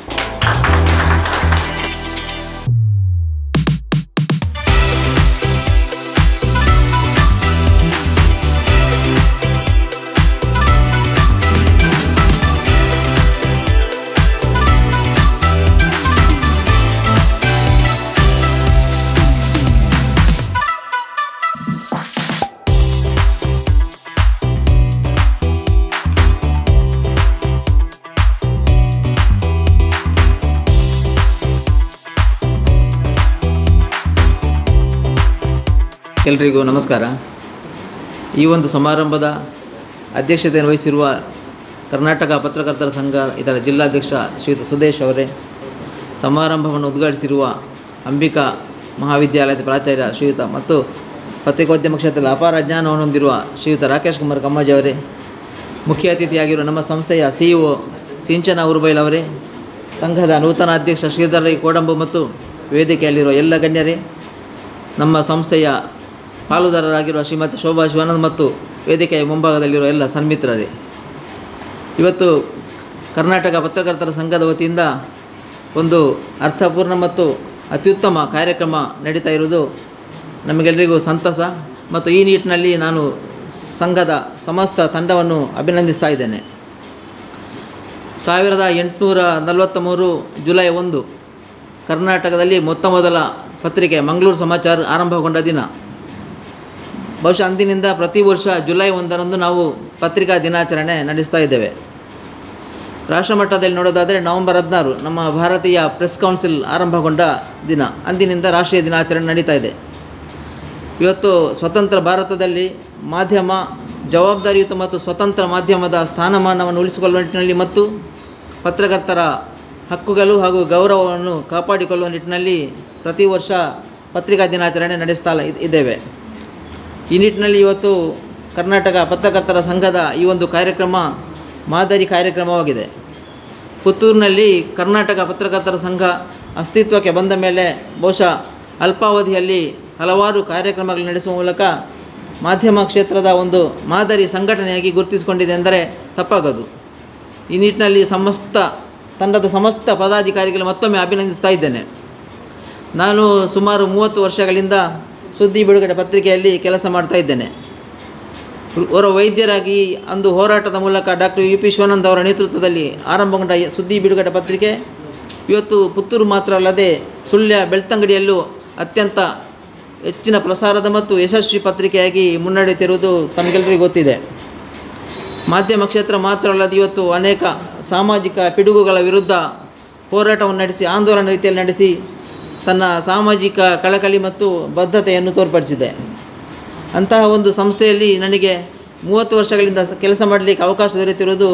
ಎಲ್ರಿಗೂ ನಮಸ್ಕಾರ. ಈ ಒಂದು ಸಮಾರಂಭದ ಅಧ್ಯಕ್ಷತೆಯನ್ನು ವಹಿಸಿರುವ ಕರ್ನಾಟಕ ಪತ್ರಕರ್ತರ ಸಂಘ ಇದರ ಜಿಲ್ಲಾಧ್ಯಕ್ಷ ಶ್ರೀಯುತ ಸುದೇಶ್ ಅವರೇ, ಸಮಾರಂಭವನ್ನು ಉದ್ಘಾಟಿಸಿರುವ ಅಂಬಿಕಾ ಮಹಾವಿದ್ಯಾಲಯದ ಪ್ರಾಚಾರ್ಯ ಶ್ರೀಯುತ ಮತ್ತು ಪತ್ರಿಕೋದ್ಯಮ ಕ್ಷೇತ್ರದಲ್ಲಿ ಅಪಾರ ಜ್ಞಾನವನ್ನು ಹೊಂದಿರುವ ಶ್ರೀಯುತ ರಾಕೇಶ್ ಕುಮಾರ್ ಕಮ್ಮಾಜಿ ಅವರೇ, ಮುಖ್ಯ ಅತಿಥಿಯಾಗಿರುವ ನಮ್ಮ ಸಂಸ್ಥೆಯ CEO ಸಿಂಚನ ಉರ್ಬೈಲ್ ಅವರೇ, ಸಂಘದ ನೂತನ ಅಧ್ಯಕ್ಷ ಶ್ರೀಧರ್ ರೈ ಕೋಡಂಬು ಮತ್ತು ವೇದಿಕೆಯಲ್ಲಿರುವ ಎಲ್ಲ ಗಣ್ಯರೇ, ನಮ್ಮ ಸಂಸ್ಥೆಯ ಪಾಲುದಾರರಾಗಿರುವ ಶ್ರೀಮತಿ ಶೋಭಾ ಶಿವಾನಂದ್ ಮತ್ತು ವೇದಿಕೆಯ ಮುಂಭಾಗದಲ್ಲಿರುವ ಎಲ್ಲ ಸನ್ಮಿತ್ರರೇ, ಇವತ್ತು ಕರ್ನಾಟಕ ಪತ್ರಕರ್ತರ ಸಂಘದ ವತಿಯಿಂದ ಒಂದು ಅರ್ಥಪೂರ್ಣ ಮತ್ತು ಅತ್ಯುತ್ತಮ ಕಾರ್ಯಕ್ರಮ ನಡೀತಾ ಇರುವುದು ನಮಗೆಲ್ಲರಿಗೂ ಸಂತಸ. ಮತ್ತು ಈ ನಿಟ್ಟಿನಲ್ಲಿ ನಾನು ಸಂಘದ ಸಮಸ್ತ ತಂಡವನ್ನು ಅಭಿನಂದಿಸ್ತಾ ಇದ್ದೇನೆ. 1843 ಜುಲೈ 1 ಕರ್ನಾಟಕದಲ್ಲಿ ಮೊದಲ ಪತ್ರಿಕೆ ಮಂಗಳೂರು ಸಮಾಚಾರ ಆರಂಭಗೊಂಡ ದಿನ. ಬಹುಶಃ ಅಂದಿನಿಂದ ಪ್ರತಿ ವರ್ಷ ಜುಲೈ 1ರಂದು ನಾವು ಪತ್ರಿಕಾ ದಿನಾಚರಣೆ ನಡೆಸ್ತಾ ಇದ್ದೇವೆ. ರಾಷ್ಟ್ರಮಟ್ಟದಲ್ಲಿ ನೋಡೋದಾದರೆ ನವೆಂಬರ್ 16 ನಮ್ಮ ಭಾರತೀಯ ಪ್ರೆಸ್ ಕೌನ್ಸಿಲ್ ಆರಂಭಗೊಂಡ ದಿನ. ಅಂದಿನಿಂದ ರಾಷ್ಟ್ರೀಯ ದಿನಾಚರಣೆ ನಡೀತಾ ಇದೆ. ಇವತ್ತು ಸ್ವತಂತ್ರ ಭಾರತದಲ್ಲಿ ಮಾಧ್ಯಮ ಜವಾಬ್ದಾರಿಯುತ ಮತ್ತು ಸ್ವತಂತ್ರ ಮಾಧ್ಯಮದ ಸ್ಥಾನಮಾನವನ್ನು ಉಳಿಸಿಕೊಳ್ಳುವ ನಿಟ್ಟಿನಲ್ಲಿ ಮತ್ತು ಪತ್ರಕರ್ತರ ಹಕ್ಕುಗಳು ಹಾಗೂ ಗೌರವವನ್ನು ಕಾಪಾಡಿಕೊಳ್ಳುವ ನಿಟ್ಟಿನಲ್ಲಿ ಪ್ರತಿ ವರ್ಷ ಪತ್ರಿಕಾ ದಿನಾಚರಣೆ ನಡೆಸ್ತಾ ಇದ್ದೇವೆ. ಈ ನಿಟ್ಟಿನಲ್ಲಿ ಇವತ್ತು ಕರ್ನಾಟಕ ಪತ್ರಕರ್ತರ ಸಂಘದ ಈ ಒಂದು ಕಾರ್ಯಕ್ರಮ ಮಾದರಿ ಕಾರ್ಯಕ್ರಮವಾಗಿದೆ. ಪುತ್ತೂರಿನಲ್ಲಿ ಕರ್ನಾಟಕ ಪತ್ರಕರ್ತರ ಸಂಘ ಅಸ್ತಿತ್ವಕ್ಕೆ ಬಂದ ಮೇಲೆ ಬಹುಶಃ ಅಲ್ಪಾವಧಿಯಲ್ಲಿ ಹಲವಾರು ಕಾರ್ಯಕ್ರಮಗಳು ನಡೆಸುವ ಮೂಲಕ ಮಾಧ್ಯಮ ಕ್ಷೇತ್ರದ ಒಂದು ಮಾದರಿ ಸಂಘಟನೆಯಾಗಿ ಗುರುತಿಸಿಕೊಂಡಿದೆ ಎಂದರೆ ತಪ್ಪಾಗದು. ಈ ನಿಟ್ಟಿನಲ್ಲಿ ತಂಡದ ಸಮಸ್ತ ಪದಾಧಿಕಾರಿಗಳು ಮತ್ತೊಮ್ಮೆ ಅಭಿನಂದಿಸ್ತಾ ಇದ್ದೇನೆ. ನಾನು ಸುಮಾರು 30 ವರ್ಷಗಳಿಂದ ಸುದ್ದಿ ಬಿಡುಗಡೆ ಪತ್ರಿಕೆಯಲ್ಲಿ ಕೆಲಸ ಮಾಡ್ತಾ ಇದ್ದೇನೆ. ಓರ್ವ ವೈದ್ಯರಾಗಿ ಅಂದು ಹೋರಾಟದ ಮೂಲಕ ಡಾಕ್ಟರ್ UP ಶಿವಾನಂದ್ ಅವರ ನೇತೃತ್ವದಲ್ಲಿ ಆರಂಭಗೊಂಡ ಸುದ್ದಿ ಬಿಡುಗಡೆ ಪತ್ರಿಕೆ ಇವತ್ತು ಪುತ್ತೂರು ಮಾತ್ರ ಅಲ್ಲದೆ ಸುಳ್ಯ ಬೆಳ್ತಂಗಡಿಯಲ್ಲೂ ಅತ್ಯಂತ ಹೆಚ್ಚಿನ ಪ್ರಸಾರದ ಮತ್ತು ಯಶಸ್ವಿ ಪತ್ರಿಕೆಯಾಗಿ ಮುನ್ನಡೆಯುತ್ತಿರುವುದು ತಮಗೆಲ್ಲರಿಗೂ ಗೊತ್ತಿದೆ. ಮಾಧ್ಯಮ ಕ್ಷೇತ್ರ ಮಾತ್ರ ಅಲ್ಲದೆ ಇವತ್ತು ಅನೇಕ ಸಾಮಾಜಿಕ ಪಿಡುಗುಗಳ ವಿರುದ್ಧ ಹೋರಾಟವನ್ನು ನಡೆಸಿ ಆಂದೋಲನ ರೀತಿಯಲ್ಲಿ ನಡೆಸಿ ತನ್ನ ಸಾಮಾಜಿಕ ಕಳಕಳಿ ಮತ್ತು ಬದ್ಧತೆಯನ್ನು ತೋರ್ಪಡಿಸಿದೆ. ಅಂತಹ ಒಂದು ಸಂಸ್ಥೆಯಲ್ಲಿ ನನಗೆ 30 ವರ್ಷಗಳಿಂದ ಕೆಲಸ ಮಾಡಲಿಕ್ಕೆ ಅವಕಾಶ ದೊರೆತಿರುವುದು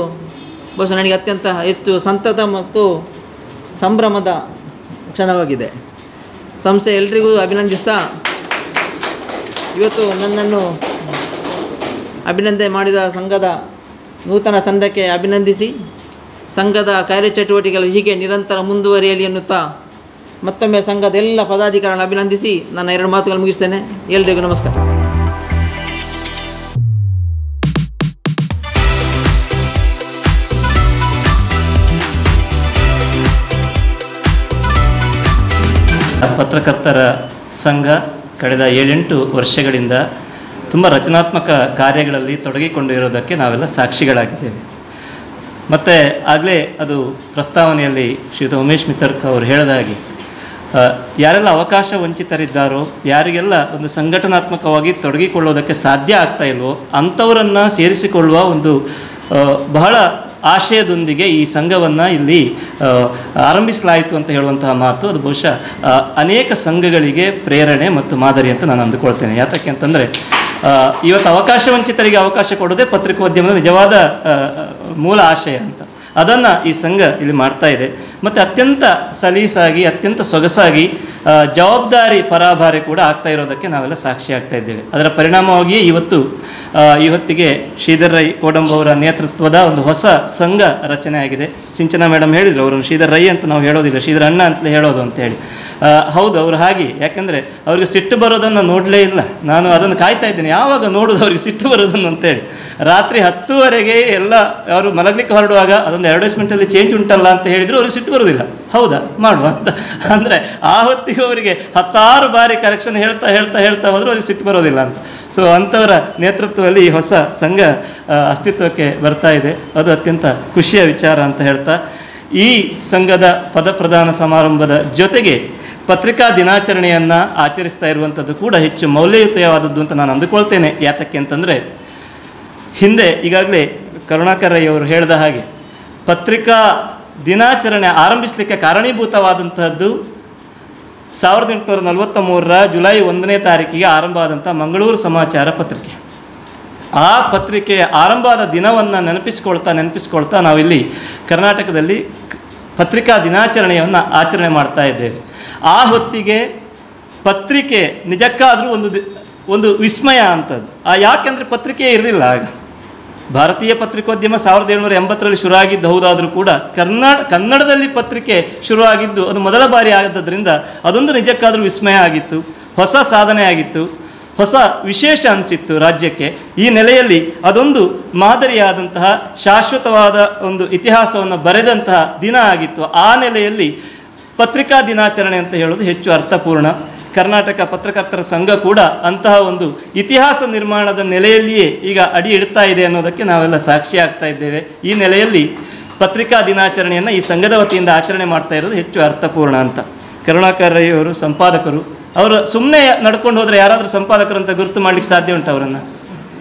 ಬಹುಶಃ ನನಗೆ ಅತ್ಯಂತ ಹೆಚ್ಚು ಸಂತತ ಮತ್ತು ಸಂಭ್ರಮದ ಕ್ಷಣವಾಗಿದೆ. ಸಂಸ್ಥೆ ಎಲ್ರಿಗೂ ಅಭಿನಂದಿಸ್ತಾ ಇವತ್ತು ನನ್ನನ್ನು ಅಭಿನಂದನೆ ಮಾಡಿದ ಸಂಘದ ನೂತನ ತಂಡಕ್ಕೆ ಅಭಿನಂದಿಸಿ ಸಂಘದ ಕಾರ್ಯಚಟುವಟಿಕೆಗಳು ಹೀಗೆ ನಿರಂತರ ಮುಂದುವರಿಯಲಿ ಎನ್ನುತ್ತಾ ಮತ್ತೊಮ್ಮೆ ಸಂಘದ ಎಲ್ಲ ಪದಾಧಿಕಾರಿಗಳನ್ನು ಅಭಿನಂದಿಸಿ ನನ್ನ 2 ಮಾತುಗಳು ಮುಗಿಸ್ತೇನೆ. ಎಲ್ಲರಿಗೂ ನಮಸ್ಕಾರ. ಪತ್ರಕರ್ತರ ಸಂಘ ಕಳೆದ 7-8 ವರ್ಷಗಳಿಂದ ತುಂಬ ರಚನಾತ್ಮಕ ಕಾರ್ಯಗಳಲ್ಲಿ ತೊಡಗಿಕೊಂಡಿರೋದಕ್ಕೆ ನಾವೆಲ್ಲ ಸಾಕ್ಷಿಗಳಾಗಿದ್ದೇವೆ. ಮತ್ತು ಆಗಲೇ ಅದು ಪ್ರಸ್ತಾವನೆಯಲ್ಲಿ ಶ್ರೀಯುತ ಉಮೇಶ್ ಮಿತ್ತರ್ಕ ಅವರು ಹೇಳಿದಾಗೆ ಯಾರೆಲ್ಲ ಅವಕಾಶ ವಂಚಿತರಿದ್ದಾರೋ, ಯಾರಿಗೆಲ್ಲ ಒಂದು ಸಂಘಟನಾತ್ಮಕವಾಗಿ ತೊಡಗಿಕೊಳ್ಳೋದಕ್ಕೆ ಸಾಧ್ಯ ಆಗ್ತಾ ಇಲ್ವೋ ಅಂಥವರನ್ನು ಸೇರಿಸಿಕೊಳ್ಳುವ ಒಂದು ಬಹಳ ಆಶಯದೊಂದಿಗೆ ಈ ಸಂಘವನ್ನು ಇಲ್ಲಿ ಆರಂಭಿಸಲಾಯಿತು ಅಂತ ಹೇಳುವಂತಹ ಮಾತು ಅದು ಬಹುಶಃ ಅನೇಕ ಸಂಘಗಳಿಗೆ ಪ್ರೇರಣೆ ಮತ್ತು ಮಾದರಿ ಅಂತ ನಾನು ಅಂದುಕೊಳ್ತೇನೆ. ಯಾತಕ್ಕೆ ಅಂತಂದರೆ ಇವತ್ತು ಅವಕಾಶ ವಂಚಿತರಿಗೆ ಅವಕಾಶ ಕೊಡೋದೇ ಪತ್ರಿಕೋದ್ಯಮದ ನಿಜವಾದ ಮೂಲ ಆಶಯ ಅಂತ. ಅದನ್ನು ಈ ಸಂಘ ಇಲ್ಲಿ ಮಾಡ್ತಾ ಇದೆ. ಮತ್ತು ಅತ್ಯಂತ ಸಲೀಸಾಗಿ ಅತ್ಯಂತ ಸೊಗಸಾಗಿ ಜವಾಬ್ದಾರಿ ಪರಾಭಾರಿ ಕೂಡ ಆಗ್ತಾ ಇರೋದಕ್ಕೆ ನಾವೆಲ್ಲ ಸಾಕ್ಷಿ ಆಗ್ತಾ ಇದ್ದೇವೆ. ಅದರ ಪರಿಣಾಮವಾಗಿಯೇ ಇವತ್ತಿಗೆ ಶ್ರೀಧರ್ ರೈ ಕೋಡಂಬ ಅವರ ನೇತೃತ್ವದ ಒಂದು ಹೊಸ ಸಂಘ ರಚನೆ ಆಗಿದೆ. ಸಿಂಚನಾ ಮೇಡಮ್ ಹೇಳಿದರು, ಅವರನ್ನು ಶ್ರೀಧರ್ ರೈ ಅಂತ ನಾವು ಹೇಳೋದಿಲ್ಲ, ಶ್ರೀಧರ್ ಅಣ್ಣ ಅಂತಲೇ ಹೇಳೋದು ಅಂತೇಳಿ. ಹೌದು, ಅವರು ಹಾಗೆ. ಯಾಕೆಂದರೆ ಅವ್ರಿಗೆ ಸಿಟ್ಟು ಬರೋದನ್ನು ನೋಡಲೇ ಇಲ್ಲ. ನಾನು ಅದನ್ನು ಕಾಯ್ತಾ ಇದ್ದೇನೆ, ಯಾವಾಗ ನೋಡೋದು ಅವ್ರಿಗೆ ಸಿಟ್ಟು ಬರೋದನ್ನು ಅಂತೇಳಿ. ರಾತ್ರಿ 10:00ವರೆಗೆ ಎಲ್ಲ ಅವರು ಮಲಗಲಿಕ್ಕೆ ಹೊರಡುವಾಗ ಅದೊಂದು ಅಡ್ವರ್ಟೈಸ್ಮೆಂಟಲ್ಲಿ ಚೇಂಜ್ ಉಂಟಲ್ಲ ಅಂತ ಹೇಳಿದ್ರು ಅವ್ರಿಗೆ ಸಿಟ್ಟು ಬರೋದಿಲ್ಲ. ಹೌದಾ, ಮಾಡುವ ಅಂತ. ಅಂದರೆ ಆ ಹೊತ್ತಿಗೆ ಅವರಿಗೆ 10 ಬಾರಿ ಕರೆಕ್ಷನ್ ಹೇಳ್ತಾ ಹೋದರೂ ಅವ್ರಿಗೆ ಸಿಟ್ಟು ಬರೋದಿಲ್ಲ ಅಂತ. ಸೊ ಅಂಥವರ ನೇತೃತ್ವದಲ್ಲಿ ಈ ಹೊಸ ಸಂಘ ಅಸ್ತಿತ್ವಕ್ಕೆ ಬರ್ತಾ ಇದೆ. ಅದು ಅತ್ಯಂತ ಖುಷಿಯ ವಿಚಾರ ಅಂತ ಹೇಳ್ತಾ, ಈ ಸಂಘದ ಪದಪ್ರದಾನ ಸಮಾರಂಭದ ಜೊತೆಗೆ ಪತ್ರಿಕಾ ದಿನಾಚರಣೆಯನ್ನು ಆಚರಿಸ್ತಾ ಇರುವಂಥದ್ದು ಕೂಡ ಹೆಚ್ಚು ಮೌಲ್ಯಯುತವಾದದ್ದು ಅಂತ ನಾನು ಅಂದುಕೊಳ್ತೇನೆ. ಯಾತಕ್ಕೆ ಅಂತಂದರೆ, ಹಿಂದೆ ಈಗಾಗಲೇ ಕರುಣಾಕರ್ ರೈ ಅವರು ಹೇಳಿದ ಹಾಗೆ ಪತ್ರಿಕಾ ದಿನಾಚರಣೆ ಆರಂಭಿಸಲಿಕ್ಕೆ ಕಾರಣೀಭೂತವಾದಂಥದ್ದು 1843 ಜುಲೈ 1ನೇ ತಾರೀಕಿಗೆ ಆರಂಭ ಆದಂಥ ಮಂಗಳೂರು ಸಮಾಚಾರ ಪತ್ರಿಕೆ. ಆ ಪತ್ರಿಕೆಯ ಆರಂಭದ ದಿನವನ್ನು ನೆನಪಿಸ್ಕೊಳ್ತಾ ನಾವಿಲ್ಲಿ ಕರ್ನಾಟಕದಲ್ಲಿ ಪತ್ರಿಕಾ ದಿನಾಚರಣೆಯನ್ನು ಆಚರಣೆ ಮಾಡ್ತಾ ಇದ್ದೇವೆ. ಆ ಹೊತ್ತಿಗೆ ಪತ್ರಿಕೆ ನಿಜಕ್ಕಾದರೂ ಒಂದು ವಿಸ್ಮಯ ಅಂಥದ್ದು. ಯಾಕೆಂದರೆ ಪತ್ರಿಕೆ ಇರಲಿಲ್ಲ ಆಗ. ಭಾರತೀಯ ಪತ್ರಿಕೋದ್ಯಮ 1780ರಲ್ಲಿ ಶುರುವಾಗಿದ್ದು ಹೌದಾದರೂ ಕೂಡ ಕನ್ನಡದಲ್ಲಿ ಪತ್ರಿಕೆ ಶುರುವಾಗಿದ್ದು ಅದು ಮೊದಲ ಬಾರಿ ಆಗಿದ್ದರಿಂದ ಅದೊಂದು ನಿಜಕ್ಕಾದರೂ ವಿಸ್ಮಯ ಆಗಿತ್ತು, ಹೊಸ ಸಾಧನೆ ಆಗಿತ್ತು, ಹೊಸ ವಿಶೇಷ ಅನಿಸಿತ್ತು ರಾಜ್ಯಕ್ಕೆ. ಈ ನೆಲೆಯಲ್ಲಿ ಅದೊಂದು ಮಾದರಿಯಾದಂತಹ ಶಾಶ್ವತವಾದ ಒಂದು ಇತಿಹಾಸವನ್ನು ಬರೆದಂತಹ ದಿನ ಆಗಿತ್ತು. ಆ ನೆಲೆಯಲ್ಲಿ ಪತ್ರಿಕಾ ದಿನಾಚರಣೆ ಅಂತ ಹೇಳೋದು ಹೆಚ್ಚು ಅರ್ಥಪೂರ್ಣ. ಕರ್ನಾಟಕ ಪತ್ರಕರ್ತರ ಸಂಘ ಕೂಡ ಅಂತಹ ಒಂದು ಇತಿಹಾಸ ನಿರ್ಮಾಣದ ನೆಲೆಯಲ್ಲಿಯೇ ಈಗ ಅಡಿ ಇಡ್ತಾ ಇದೆ ಅನ್ನೋದಕ್ಕೆ ನಾವೆಲ್ಲ ಸಾಕ್ಷಿ ಆಗ್ತಾ ಇದ್ದೇವೆ. ಈ ನೆಲೆಯಲ್ಲಿ ಪತ್ರಿಕಾ ದಿನಾಚರಣೆಯನ್ನು ಈ ಸಂಘದ ವತಿಯಿಂದ ಆಚರಣೆ ಮಾಡ್ತಾ ಇರೋದು ಹೆಚ್ಚು ಅರ್ಥಪೂರ್ಣ ಅಂತ. ಕರುಣಾಕರ್ ರೈ ಅವರು ಸಂಪಾದಕರು, ಅವರು ಸುಮ್ಮನೆ ನಡ್ಕೊಂಡು ಹೋದರೆ ಯಾರಾದರೂ ಸಂಪಾದಕರು ಅಂತ ಗುರುತು ಮಾಡಲಿಕ್ಕೆ ಸಾಧ್ಯ ಉಂಟು ಅವರನ್ನು?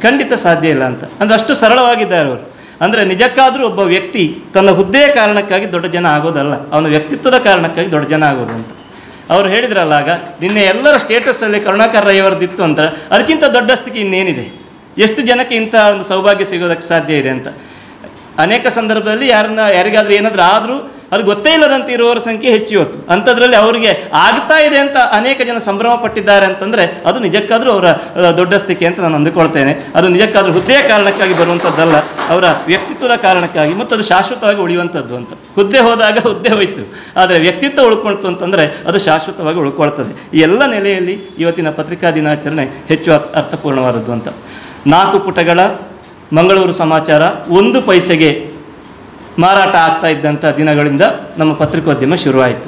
ಖಂಡಿತ ಸಾಧ್ಯ ಇಲ್ಲ ಅಂತ. ಅಂದರೆ ಅಷ್ಟು ಸರಳವಾಗಿದ್ದಾರೆ ಅವರು. ಅಂದರೆ ನಿಜಕ್ಕಾದರೂ ಒಬ್ಬ ವ್ಯಕ್ತಿ ತನ್ನ ಹುದ್ದೆಯ ಕಾರಣಕ್ಕಾಗಿ ದೊಡ್ಡ ಜನ ಆಗೋದಲ್ಲ, ಅವನ ವ್ಯಕ್ತಿತ್ವದ ಕಾರಣಕ್ಕಾಗಿ ದೊಡ್ಡ ಜನ ಆಗೋದು ಅಂತ. ಅವರು ಹೇಳಿದ್ರಲ್ಲ ಆಗ, ನಿನ್ನೆ ಎಲ್ಲರ ಸ್ಟೇಟಸ್ಸಲ್ಲಿ ಕರುಣಾಕರ್ ರೈ ಅವರದ್ದಿತ್ತು ಅಂತ, ಅದಕ್ಕಿಂತ ದೊಡ್ಡ ಸ್ಥಿತಿ ಇನ್ನೇನಿದೆ? ಎಷ್ಟು ಜನಕ್ಕೆ ಇಂಥ ಒಂದು ಸೌಭಾಗ್ಯ ಸಿಗೋದಕ್ಕೆ ಸಾಧ್ಯ ಇದೆ ಅಂತ. ಅನೇಕ ಸಂದರ್ಭದಲ್ಲಿ ಯಾರಿಗಾದ್ರೂ ಏನಾದರೂ ಆದರೂ ಅದು ಗೊತ್ತೇ ಇಲ್ಲದಂತೆ ಇರುವವರ ಸಂಖ್ಯೆ ಹೆಚ್ಚು ಇವತ್ತು. ಅಂಥದ್ರಲ್ಲಿ ಅವರಿಗೆ ಆಗ್ತಾ ಇದೆ ಅಂತ ಅನೇಕ ಜನ ಸಂಭ್ರಮ ಪಟ್ಟಿದ್ದಾರೆ ಅಂತಂದರೆ ಅದು ನಿಜಕ್ಕಾದರೂ ಅವರ ದೊಡ್ಡ ಸ್ಥಿತಿ ಅಂತ ನಾನು ಅಂದುಕೊಳ್ತೇನೆ. ಅದು ನಿಜಕ್ಕಾದರೂ ಹುದ್ದೆಯ ಕಾರಣಕ್ಕಾಗಿ ಬರುವಂಥದ್ದಲ್ಲ, ಅವರ ವ್ಯಕ್ತಿತ್ವದ ಕಾರಣಕ್ಕಾಗಿ, ಮತ್ತು ಅದು ಶಾಶ್ವತವಾಗಿ ಉಳಿಯುವಂಥದ್ದು ಅಂತ. ಹುದ್ದೆ ಹೋದಾಗ ಹುದ್ದೆ ಹೋಯಿತು, ಆದರೆ ವ್ಯಕ್ತಿತ್ವ ಉಳ್ಕೊಳ್ತು ಅಂತಂದರೆ ಅದು ಶಾಶ್ವತವಾಗಿ ಉಳ್ಕೊಳ್ತದೆ. ಈ ಎಲ್ಲ ನೆಲೆಯಲ್ಲಿ ಇವತ್ತಿನ ಪತ್ರಿಕಾ ದಿನಾಚರಣೆ ಹೆಚ್ಚು ಅರ್ಥಪೂರ್ಣವಾದದ್ದು ಅಂತ. 4 ಪುಟಗಳ ಮಂಗಳೂರು ಸಮಾಚಾರ 1 ಪೈಸೆಗೆ ಮಾರಾಟ ಆಗ್ತಾ ಇದ್ದಂಥ ದಿನಗಳಿಂದ ನಮ್ಮ ಪತ್ರಿಕೋದ್ಯಮ ಶುರುವಾಯಿತು.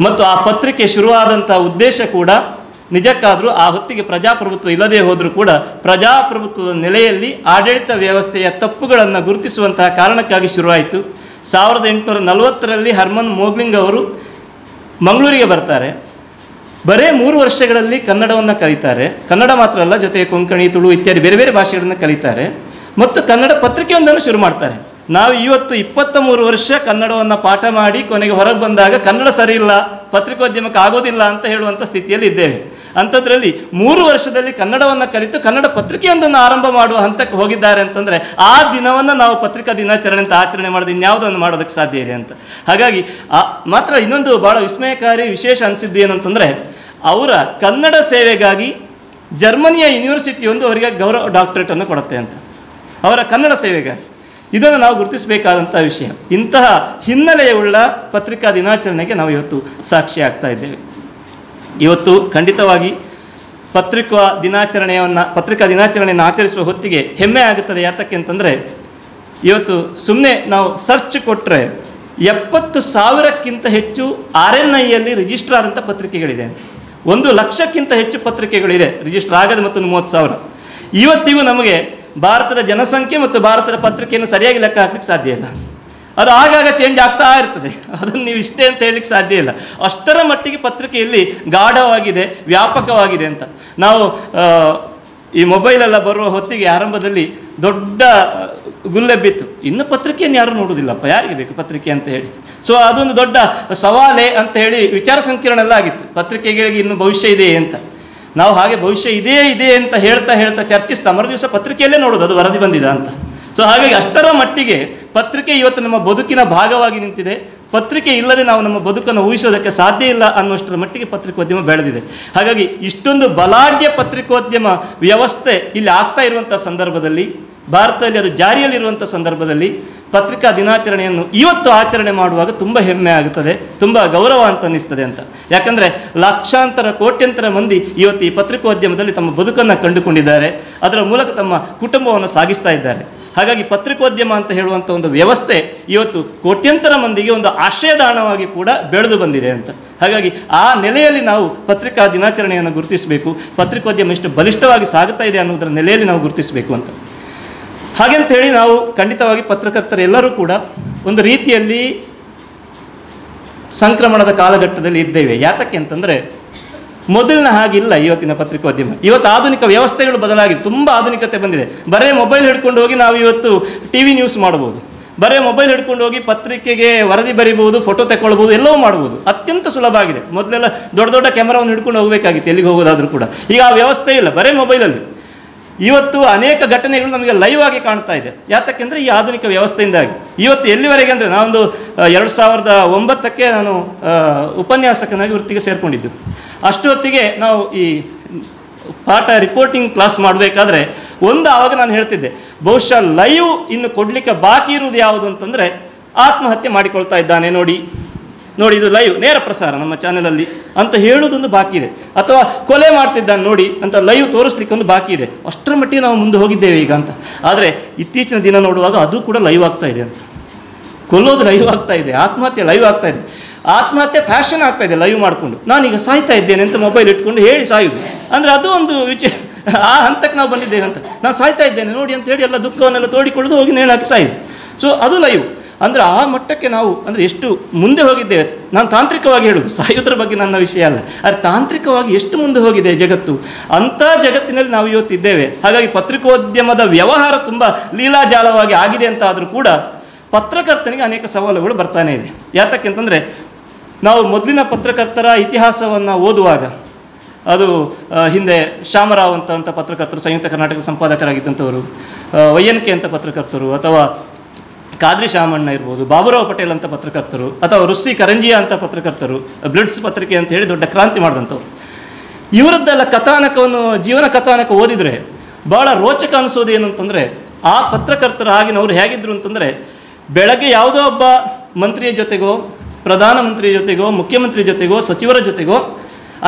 ಮತ್ತು ಆ ಪತ್ರಿಕೆ ಶುರುವಾದಂಥ ಉದ್ದೇಶ ಕೂಡ ನಿಜಕ್ಕಾದರೂ ಆ ಹೊತ್ತಿಗೆ ಪ್ರಜಾಪ್ರಭುತ್ವ ಇಲ್ಲದೇ ಹೋದರೂ ಕೂಡ ಪ್ರಜಾಪ್ರಭುತ್ವದ ನೆಲೆಯಲ್ಲಿ ಆಡಳಿತ ವ್ಯವಸ್ಥೆಯ ತಪ್ಪುಗಳನ್ನು ಗುರುತಿಸುವಂತಹ ಕಾರಣಕ್ಕಾಗಿ ಶುರುವಾಯಿತು. 1840ರಲ್ಲಿ ಹರ್ಮನ್ ಮೋಗ್ಲಿಂಗ್ ಅವರು ಮಂಗಳೂರಿಗೆ ಬರ್ತಾರೆ. ಬರೇ 3 ವರ್ಷಗಳಲ್ಲಿ ಕನ್ನಡವನ್ನು ಕಲಿತಾರೆ. ಕನ್ನಡ ಮಾತ್ರ ಅಲ್ಲ, ಜೊತೆಗೆ ಕೊಂಕಣಿ, ತುಳು ಇತ್ಯಾದಿ ಬೇರೆ ಬೇರೆ ಭಾಷೆಗಳನ್ನು ಕಲಿತಾರೆ ಮತ್ತು ಕನ್ನಡ ಪತ್ರಿಕೆಯೊಂದನ್ನು ಶುರು ಮಾಡ್ತಾರೆ. ನಾವು ಇವತ್ತು 23 ವರ್ಷ ಕನ್ನಡವನ್ನು ಪಾಠ ಮಾಡಿ ಕೊನೆಗೆ ಹೊರಗೆ ಬಂದಾಗ ಕನ್ನಡ ಸರಿ ಇಲ್ಲ, ಪತ್ರಿಕೋದ್ಯಮಕ್ಕೆ ಆಗೋದಿಲ್ಲ ಅಂತ ಹೇಳುವಂಥ ಸ್ಥಿತಿಯಲ್ಲಿ ಇದ್ದೇವೆ. ಅಂಥದ್ರಲ್ಲಿ 3 ವರ್ಷದಲ್ಲಿ ಕನ್ನಡವನ್ನು ಕಲಿತು ಕನ್ನಡ ಪತ್ರಿಕೆಯೊಂದನ್ನು ಆರಂಭ ಮಾಡುವ ಹಂತಕ್ಕೆ ಹೋಗಿದ್ದಾರೆ ಅಂತಂದರೆ ಆ ದಿನವನ್ನು ನಾವು ಪತ್ರಿಕಾ ದಿನಾಚರಣೆ ಅಂತ ಆಚರಣೆ ಮಾಡೋದು ಇನ್ಯಾವುದನ್ನು ಮಾಡೋದಕ್ಕೆ ಸಾಧ್ಯ ಇದೆ ಅಂತ. ಹಾಗಾಗಿ ಮಾತ್ರ ಇನ್ನೊಂದು ಭಾಳ ವಿಸ್ಮಯಕಾರಿ ವಿಶೇಷ ಅನಿಸಿದ್ದು ಏನಂತಂದರೆ, ಅವರ ಕನ್ನಡ ಸೇವೆಗಾಗಿ ಜರ್ಮನಿಯ ಯೂನಿವರ್ಸಿಟಿಯೊಂದು ಅವರಿಗೆ ಗೌರವ ಡಾಕ್ಟರೇಟನ್ನು ಕೊಡುತ್ತೆ ಅಂತ, ಅವರ ಕನ್ನಡ ಸೇವೆಗಾಗಿ. ಇದನ್ನು ನಾವು ಗುರುತಿಸಬೇಕಾದಂಥ ವಿಷಯ. ಇಂತಹ ಹಿನ್ನೆಲೆಯುಳ್ಳ ಪತ್ರಿಕಾ ದಿನಾಚರಣೆಗೆ ನಾವು ಇವತ್ತು ಸಾಕ್ಷಿ ಆಗ್ತಾ ಇದ್ದೇವೆ. ಇವತ್ತು ಖಂಡಿತವಾಗಿ ಪತ್ರಿಕಾ ದಿನಾಚರಣೆಯನ್ನು ಆಚರಿಸುವ ಹೊತ್ತಿಗೆ ಹೆಮ್ಮೆ ಆಗುತ್ತದೆ. ಯಾತಕ್ಕೆ ಅಂತಂದರೆ ಇವತ್ತು ಸುಮ್ಮನೆ ನಾವು ಸರ್ಚ್ ಕೊಟ್ಟರೆ 70,000ಕ್ಕಿಂತ ಹೆಚ್ಚು RNIಯಲ್ಲಿ ರಿಜಿಸ್ಟರ್ ಆದಂಥ ಪತ್ರಿಕೆಗಳಿದೆ. 1,00,000ಕ್ಕಿಂತ ಹೆಚ್ಚು ಪತ್ರಿಕೆಗಳಿದೆ ರಿಜಿಸ್ಟರ್ ಆಗದೆ, ಮತ್ತೊಂದು 30,000. ಇವತ್ತಿಗೂ ನಮಗೆ ಭಾರತದ ಜನಸಂಖ್ಯೆ ಮತ್ತು ಭಾರತದ ಪತ್ರಿಕೆಯನ್ನು ಸರಿಯಾಗಿ ಲೆಕ್ಕ ಹಾಕಲಿಕ್ಕೆ ಸಾಧ್ಯ ಇಲ್ಲ. ಅದು ಆಗಾಗ ಚೇಂಜ್ ಆಗ್ತಾ ಇರ್ತದೆ. ಅದನ್ನು ನೀವು ಇಷ್ಟೇ ಅಂತ ಹೇಳಲಿಕ್ಕೆ ಸಾಧ್ಯ ಇಲ್ಲ. ಅಷ್ಟರ ಮಟ್ಟಿಗೆ ಪತ್ರಿಕೆಯಲ್ಲಿ ಗಾಢವಾಗಿದೆ, ವ್ಯಾಪಕವಾಗಿದೆ ಅಂತ. ನಾವು ಈ ಮೊಬೈಲೆಲ್ಲ ಬರುವ ಹೊತ್ತಿಗೆ ಆರಂಭದಲ್ಲಿ ದೊಡ್ಡ ಗುಲ್ಲೆ ಬಿತ್ತು, ಇನ್ನು ಪತ್ರಿಕೆಯನ್ನು ಯಾರೂ ನೋಡುವುದಿಲ್ಲಪ್ಪ, ಯಾರಿಗೆ ಬೇಕು ಪತ್ರಿಕೆ ಅಂತ ಹೇಳಿ. ಸೊ ಅದೊಂದು ದೊಡ್ಡ ಸವಾಲೆ ಅಂತ ಹೇಳಿ ವಿಚಾರ ಸಂಕಿರಣ ಎಲ್ಲ ಆಗಿತ್ತು, ಪತ್ರಿಕೆಗಳಿಗೆ ಇನ್ನು ಭವಿಷ್ಯ ಇದೆ ಅಂತ. ನಾವು ಹಾಗೆ ಭವಿಷ್ಯ ಇದೆ ಅಂತ ಹೇಳ್ತಾ ಚರ್ಚಿಸ್ತಾ ಮರು ದಿವಸ ಪತ್ರಿಕೆಯಲ್ಲೇ ನೋಡೋದು ಅದು ವರದಿ ಬಂದಿದೆ ಅಂತ. ಸೊ ಹಾಗಾಗಿ ಅಷ್ಟರ ಮಟ್ಟಿಗೆ ಪತ್ರಿಕೆ ಇವತ್ತು ನಮ್ಮ ಬದುಕಿನ ಭಾಗವಾಗಿ ನಿಂತಿದೆ. ಪತ್ರಿಕೆ ಇಲ್ಲದೆ ನಾವು ನಮ್ಮ ಬದುಕನ್ನು ಊಹಿಸೋದಕ್ಕೆ ಸಾಧ್ಯ ಇಲ್ಲ ಅನ್ನುವಷ್ಟರ ಮಟ್ಟಿಗೆ ಪತ್ರಿಕೋದ್ಯಮ ಬೆಳೆದಿದೆ. ಹಾಗಾಗಿ ಇಷ್ಟೊಂದು ಬಲಾಢ್ಯ ಪತ್ರಿಕೋದ್ಯಮ ವ್ಯವಸ್ಥೆ ಇಲ್ಲಿ ಆಗ್ತಾ ಇರುವಂಥ ಸಂದರ್ಭದಲ್ಲಿ, ಭಾರತದಲ್ಲಿ ಅದು ಜಾರಿಯಲ್ಲಿರುವಂಥ ಸಂದರ್ಭದಲ್ಲಿ ಪತ್ರಿಕಾ ದಿನಾಚರಣೆಯನ್ನು ಇವತ್ತು ಆಚರಣೆ ಮಾಡುವಾಗ ತುಂಬ ಹೆಮ್ಮೆ ಆಗುತ್ತದೆ, ತುಂಬ ಗೌರವ ಅಂತ ಅನ್ನಿಸ್ತದೆ ಅಂತ. ಯಾಕಂದರೆ ಲಕ್ಷಾಂತರ ಕೋಟ್ಯಂತರ ಮಂದಿ ಇವತ್ತು ಈ ಪತ್ರಿಕೋದ್ಯಮದಲ್ಲಿ ತಮ್ಮ ಬದುಕನ್ನು ಕಂಡುಕೊಂಡಿದ್ದಾರೆ, ಅದರ ಮೂಲಕ ತಮ್ಮ ಕುಟುಂಬವನ್ನು ಸಾಗಿಸ್ತಾ ಇದ್ದಾರೆ. ಹಾಗಾಗಿ ಪತ್ರಿಕೋದ್ಯಮ ಅಂತ ಹೇಳುವಂಥ ಒಂದು ವ್ಯವಸ್ಥೆ ಇವತ್ತು ಕೋಟ್ಯಂತರ ಮಂದಿಗೆ ಒಂದು ಆಶ್ರಯದಾನವಾಗಿ ಕೂಡ ಬೆಳೆದು ಬಂದಿದೆ ಅಂತ. ಹಾಗಾಗಿ ಆ ನೆಲೆಯಲ್ಲಿ ನಾವು ಪತ್ರಿಕಾ ದಿನಾಚರಣೆಯನ್ನು ಗುರುತಿಸಬೇಕು. ಪತ್ರಿಕೋದ್ಯಮ ಎಷ್ಟು ಬಲಿಷ್ಠವಾಗಿ ಸಾಗುತ್ತಾ ಇದೆ ಅನ್ನೋದರ ನೆಲೆಯಲ್ಲಿ ನಾವು ಗುರುತಿಸಬೇಕು ಅಂತ. ಹಾಗೆಂತೇಳಿ ನಾವು ಖಂಡಿತವಾಗಿ ಪತ್ರಕರ್ತರೆಲ್ಲರೂ ಕೂಡ ಒಂದು ರೀತಿಯಲ್ಲಿ ಸಂಕ್ರಮಣದ ಕಾಲಘಟ್ಟದಲ್ಲಿ ಇದ್ದೇವೆ. ಯಾತಕ್ಕೆ ಅಂತಂದರೆ ಮೊದಲಿನ ಹಾಗಿಲ್ಲ ಇವತ್ತಿನ ಪತ್ರಿಕೋದ್ಯಮ. ಇವತ್ತು ಆಧುನಿಕ ವ್ಯವಸ್ಥೆಗಳು ಬದಲಾಗಿದೆ, ತುಂಬ ಆಧುನಿಕತೆ ಬಂದಿದೆ. ಬರೇ ಮೊಬೈಲ್ ಹಿಡ್ಕೊಂಡು ಹೋಗಿ ನಾವು ಇವತ್ತು TV ನ್ಯೂಸ್ ಮಾಡ್ಬೋದು, ಬರೇ ಮೊಬೈಲ್ ಹಿಡ್ಕೊಂಡು ಹೋಗಿ ಪತ್ರಿಕೆಗೆ ವರದಿ ಬರಿಬೋದು, ಫೋಟೋ ತಗೊಳ್ಬೋದು, ಎಲ್ಲವೂ ಮಾಡ್ಬೋದು. ಅತ್ಯಂತ ಸುಲಭ ಆಗಿದೆ. ಮೊದಲೆಲ್ಲ ದೊಡ್ಡ ಕ್ಯಾಮರಾವನ್ನು ಹಿಡ್ಕೊಂಡು ಹೋಗಬೇಕಾಗಿತ್ತು ಎಲ್ಲಿಗೆ ಹೋಗೋದಾದರೂ ಕೂಡ. ಈಗ ಆ ವ್ಯವಸ್ಥೆ ಇಲ್ಲ, ಬರೇ ಮೊಬೈಲಲ್ಲಿ. ಇವತ್ತು ಅನೇಕ ಘಟನೆಗಳು ನಮಗೆ ಲೈವ್ ಆಗಿ ಕಾಣ್ತಾ ಇದೆ. ಯಾತಕ್ಕೆಂದರೆ ಈ ಆಧುನಿಕ ವ್ಯವಸ್ಥೆಯಿಂದಾಗಿ. ಇವತ್ತು ಎಲ್ಲಿವರೆಗೆ ಅಂದರೆ ನಾನೊಂದು 2009ಕ್ಕೆ ನಾನು ಉಪನ್ಯಾಸಕನಾಗಿ ವೃತ್ತಿಗೆ ಸೇರಿಕೊಂಡಿದ್ದು. ಅಷ್ಟು ಹೊತ್ತಿಗೆ ನಾವು ಈ ಪಾಠ ರಿಪೋರ್ಟಿಂಗ್ ಕ್ಲಾಸ್ ಮಾಡಬೇಕಾದ್ರೆ ಆವಾಗ ನಾನು ಹೇಳ್ತಿದ್ದೆ, ಬಹುಶಃ ಲೈವ್ ಇನ್ನು ಕೊಡಲಿಕ್ಕೆ ಬಾಕಿ ಇರುವುದು ಯಾವುದು ಅಂತಂದರೆ ಆತ್ಮಹತ್ಯೆ ಮಾಡಿಕೊಳ್ತಾ ಇದ್ದಾನೆ ನೋಡಿ ಇದು ಲೈವ್ ನೇರ ಪ್ರಸಾರ ನಮ್ಮ ಚಾನೆಲಲ್ಲಿ ಅಂತ ಹೇಳೋದೊಂದು ಬಾಕಿ ಇದೆ, ಅಥವಾ ಕೊಲೆ ಮಾಡ್ತಿದ್ದಾನೆ ನೋಡಿ ಅಂತ ಲೈವ್ ತೋರಿಸ್ಲಿಕ್ಕೆ ಒಂದು ಬಾಕಿ ಇದೆ. ಅಷ್ಟರ ಮಟ್ಟಿಗೆ ನಾವು ಮುಂದೆ ಹೋಗಿದ್ದೇವೆ ಈಗ ಅಂತ. ಆದರೆ ಇತ್ತೀಚಿನ ದಿನ ನೋಡುವಾಗ ಅದು ಕೂಡ ಲೈವ್ ಆಗ್ತಾ ಇದೆ ಅಂತ. ಕೊಲ್ಲೋದು ಲೈವ್ ಆಗ್ತಾ ಇದೆ, ಆತ್ಮಹತ್ಯೆ ಲೈವ್ ಆಗ್ತಾ ಇದೆ, ಆತ್ಮಹತ್ಯೆ ಫ್ಯಾಷನ್ ಆಗ್ತಾ ಇದೆ ಲೈವ್ ಮಾಡಿಕೊಂಡು. ನಾನೀಗ ಸಾಯ್ತಾ ಇದ್ದೇನೆ ಅಂತ ಮೊಬೈಲ್ ಇಟ್ಕೊಂಡು ಹೇಳಿ ಸಾಯುವುದು ಅಂದರೆ ಅದು ಒಂದು ಆ ಹಂತಕ್ಕೆ ನಾವು ಬಂದಿದ್ದೇವೆ ಅಂತ. ನಾನು ಸಾಯ್ತಾ ಇದ್ದೇನೆ ನೋಡಿ ಅಂತ ಹೇಳಿ ಎಲ್ಲ ದುಃಖವನ್ನೆಲ್ಲ ತೋಡಿಕೊಳ್ಳೋದು, ಹೋಗಿ ನೇಣು ಹಾಕಿ ಸಾಯುದು. ಸೊ ಅದು ಲೈವ್ ಅಂದರೆ ಆ ಮಟ್ಟಕ್ಕೆ ನಾವು ಅಂದರೆ ಎಷ್ಟು ಮುಂದೆ ಹೋಗಿದ್ದೇವೆ. ನಾನು ತಾಂತ್ರಿಕವಾಗಿ ಹೇಳೋದು, ಸಾಯುವುದರ ಬಗ್ಗೆ ನನ್ನ ವಿಷಯ ಅಲ್ಲ, ಆದರೆ ತಾಂತ್ರಿಕವಾಗಿ ಎಷ್ಟು ಮುಂದೆ ಹೋಗಿದೆ ಜಗತ್ತು, ಅಂಥ ಜಗತ್ತಿನಲ್ಲಿ ನಾವು ಇವತ್ತಿದ್ದೇವೆ. ಹಾಗಾಗಿ ಪತ್ರಿಕೋದ್ಯಮದ ವ್ಯವಹಾರ ತುಂಬ ಲೀಲಾಜಾಲವಾಗಿ ಆಗಿದೆ ಅಂತ ಆದರೂ ಕೂಡ ಪತ್ರಕರ್ತನಿಗೆ ಅನೇಕ ಸವಾಲುಗಳು ಬರ್ತಾನೆ ಇದೆ. ಯಾತಕ್ಕೆ ಅಂತಂದರೆ ನಾವು ಮೊದಲಿನ ಪತ್ರಕರ್ತರ ಇತಿಹಾಸವನ್ನು ಓದುವಾಗ ಅದು ಹಿಂದೆ ಶಾಮರಾವ್ ಅಂತ ಪತ್ರಕರ್ತರು, ಸಂಯುಕ್ತ ಕರ್ನಾಟಕ ಸಂಪಾದಕರಾಗಿದ್ದಂಥವರು, YNK ಅಂತ ಪತ್ರಕರ್ತರು, ಅಥವಾ ಖಾದ್ರಿ ಶಾಮಣ್ಣ ಇರ್ಬೋದು, ಬಾಬುರಾವ್ ಪಟೇಲ್ ಅಂತ ಪತ್ರಕರ್ತರು, ಅಥವಾ ರುಸ್ಸಿ ಕರಂಜಿಯಾ ಅಂತ ಪತ್ರಕರ್ತರು, ಬ್ಲಿಟ್ಸ್ ಪತ್ರಿಕೆ ಅಂತ ಹೇಳಿ ದೊಡ್ಡ ಕ್ರಾಂತಿ ಮಾಡಿದಂಥವ್ರು. ಇವರದ್ದೆಲ್ಲ ಕಥಾನಕವನ್ನು, ಜೀವನ ಕಥಾನಕ ಓದಿದರೆ ಭಾಳ ರೋಚಕ ಅನಿಸೋದು ಏನು ಅಂತಂದರೆ, ಆ ಪತ್ರಕರ್ತರು ಆಗಿನವರು ಹೇಗಿದ್ರು ಅಂತಂದರೆ, ಬೆಳಗ್ಗೆ ಯಾವುದೋ ಒಬ್ಬ ಮಂತ್ರಿಯ ಜೊತೆಗೋ, ಪ್ರಧಾನಮಂತ್ರಿಯ ಜೊತೆಗೋ, ಮುಖ್ಯಮಂತ್ರಿ ಜೊತೆಗೋ, ಸಚಿವರ ಜೊತೆಗೋ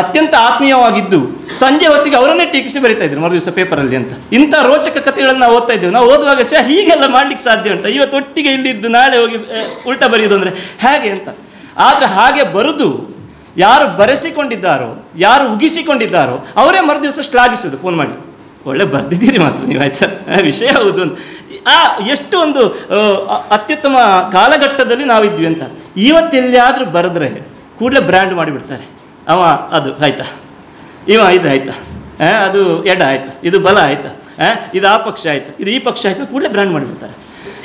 ಅತ್ಯಂತ ಆತ್ಮೀಯವಾಗಿದ್ದು ಸಂಜೆ ಹೊತ್ತಿಗೆ ಅವರನ್ನೇ ಟೀಕಿಸಿ ಬರೀತಾ ಇದ್ರು ಮರುದಿವಸ ಪೇಪರಲ್ಲಿ ಅಂತ. ಇಂಥ ರೋಚಕ ಕಥೆಗಳನ್ನು ನಾವು ಓದ್ತಾ ಇದ್ದೇವೆ. ನಾವು ಓದುವಾಗ ಹೀಗೆಲ್ಲ ಮಾಡ್ಲಿಕ್ಕೆ ಸಾಧ್ಯ ಉಂಟು, ಇವತ್ತು ಒಟ್ಟಿಗೆ ಇಲ್ಲಿದ್ದು ನಾಳೆ ಹೋಗಿ ಉಲ್ಟಾ ಬರೆಯೋದು ಅಂದರೆ ಹೇಗೆ ಅಂತ. ಆದರೆ ಹಾಗೆ ಬರೆದು ಯಾರು ಬರೆಸಿಕೊಂಡಿದ್ದಾರೋ, ಯಾರು ಉಗಿಸಿಕೊಂಡಿದ್ದಾರೋ ಅವರೇ ಮರುದಿವಸ ಶ್ಲಾಘಿಸೋದು ಫೋನ್ ಮಾಡಿ, ಒಳ್ಳೆ ಬರೆದಿದ್ದೀರಿ ಮಾತ್ರ ನೀವು, ಆಯ್ತಾ, ವಿಷಯ ಹೌದು ಅಂತ. ಎಷ್ಟು ಒಂದು ಅತ್ಯುತ್ತಮ ಕಾಲಘಟ್ಟದಲ್ಲಿ ನಾವಿದ್ವಿ ಅಂತ. ಇವತ್ತೆಲ್ಲಿಯಾದರೂ ಬರೆದ್ರೆ ಕೂಡಲೇ ಬ್ರ್ಯಾಂಡ್ ಮಾಡಿಬಿಡ್ತಾರೆ. ಅವ ಅದು ಆಯ್ತಾ, ಇವ ಇದು ಆಯ್ತಾ, ಅದು ಎಡ ಆಯ್ತಾ, ಇದು ಬಲ ಆಯ್ತಾ, ಇದು ಆ ಪಕ್ಷ ಆಯ್ತು, ಇದು ಈ ಪಕ್ಷ ಆಯ್ತು, ಕೂಡಲೇ ಬ್ರ್ಯಾಂಡ್ ಮಾಡಿಬಿಡ್ತಾರೆ.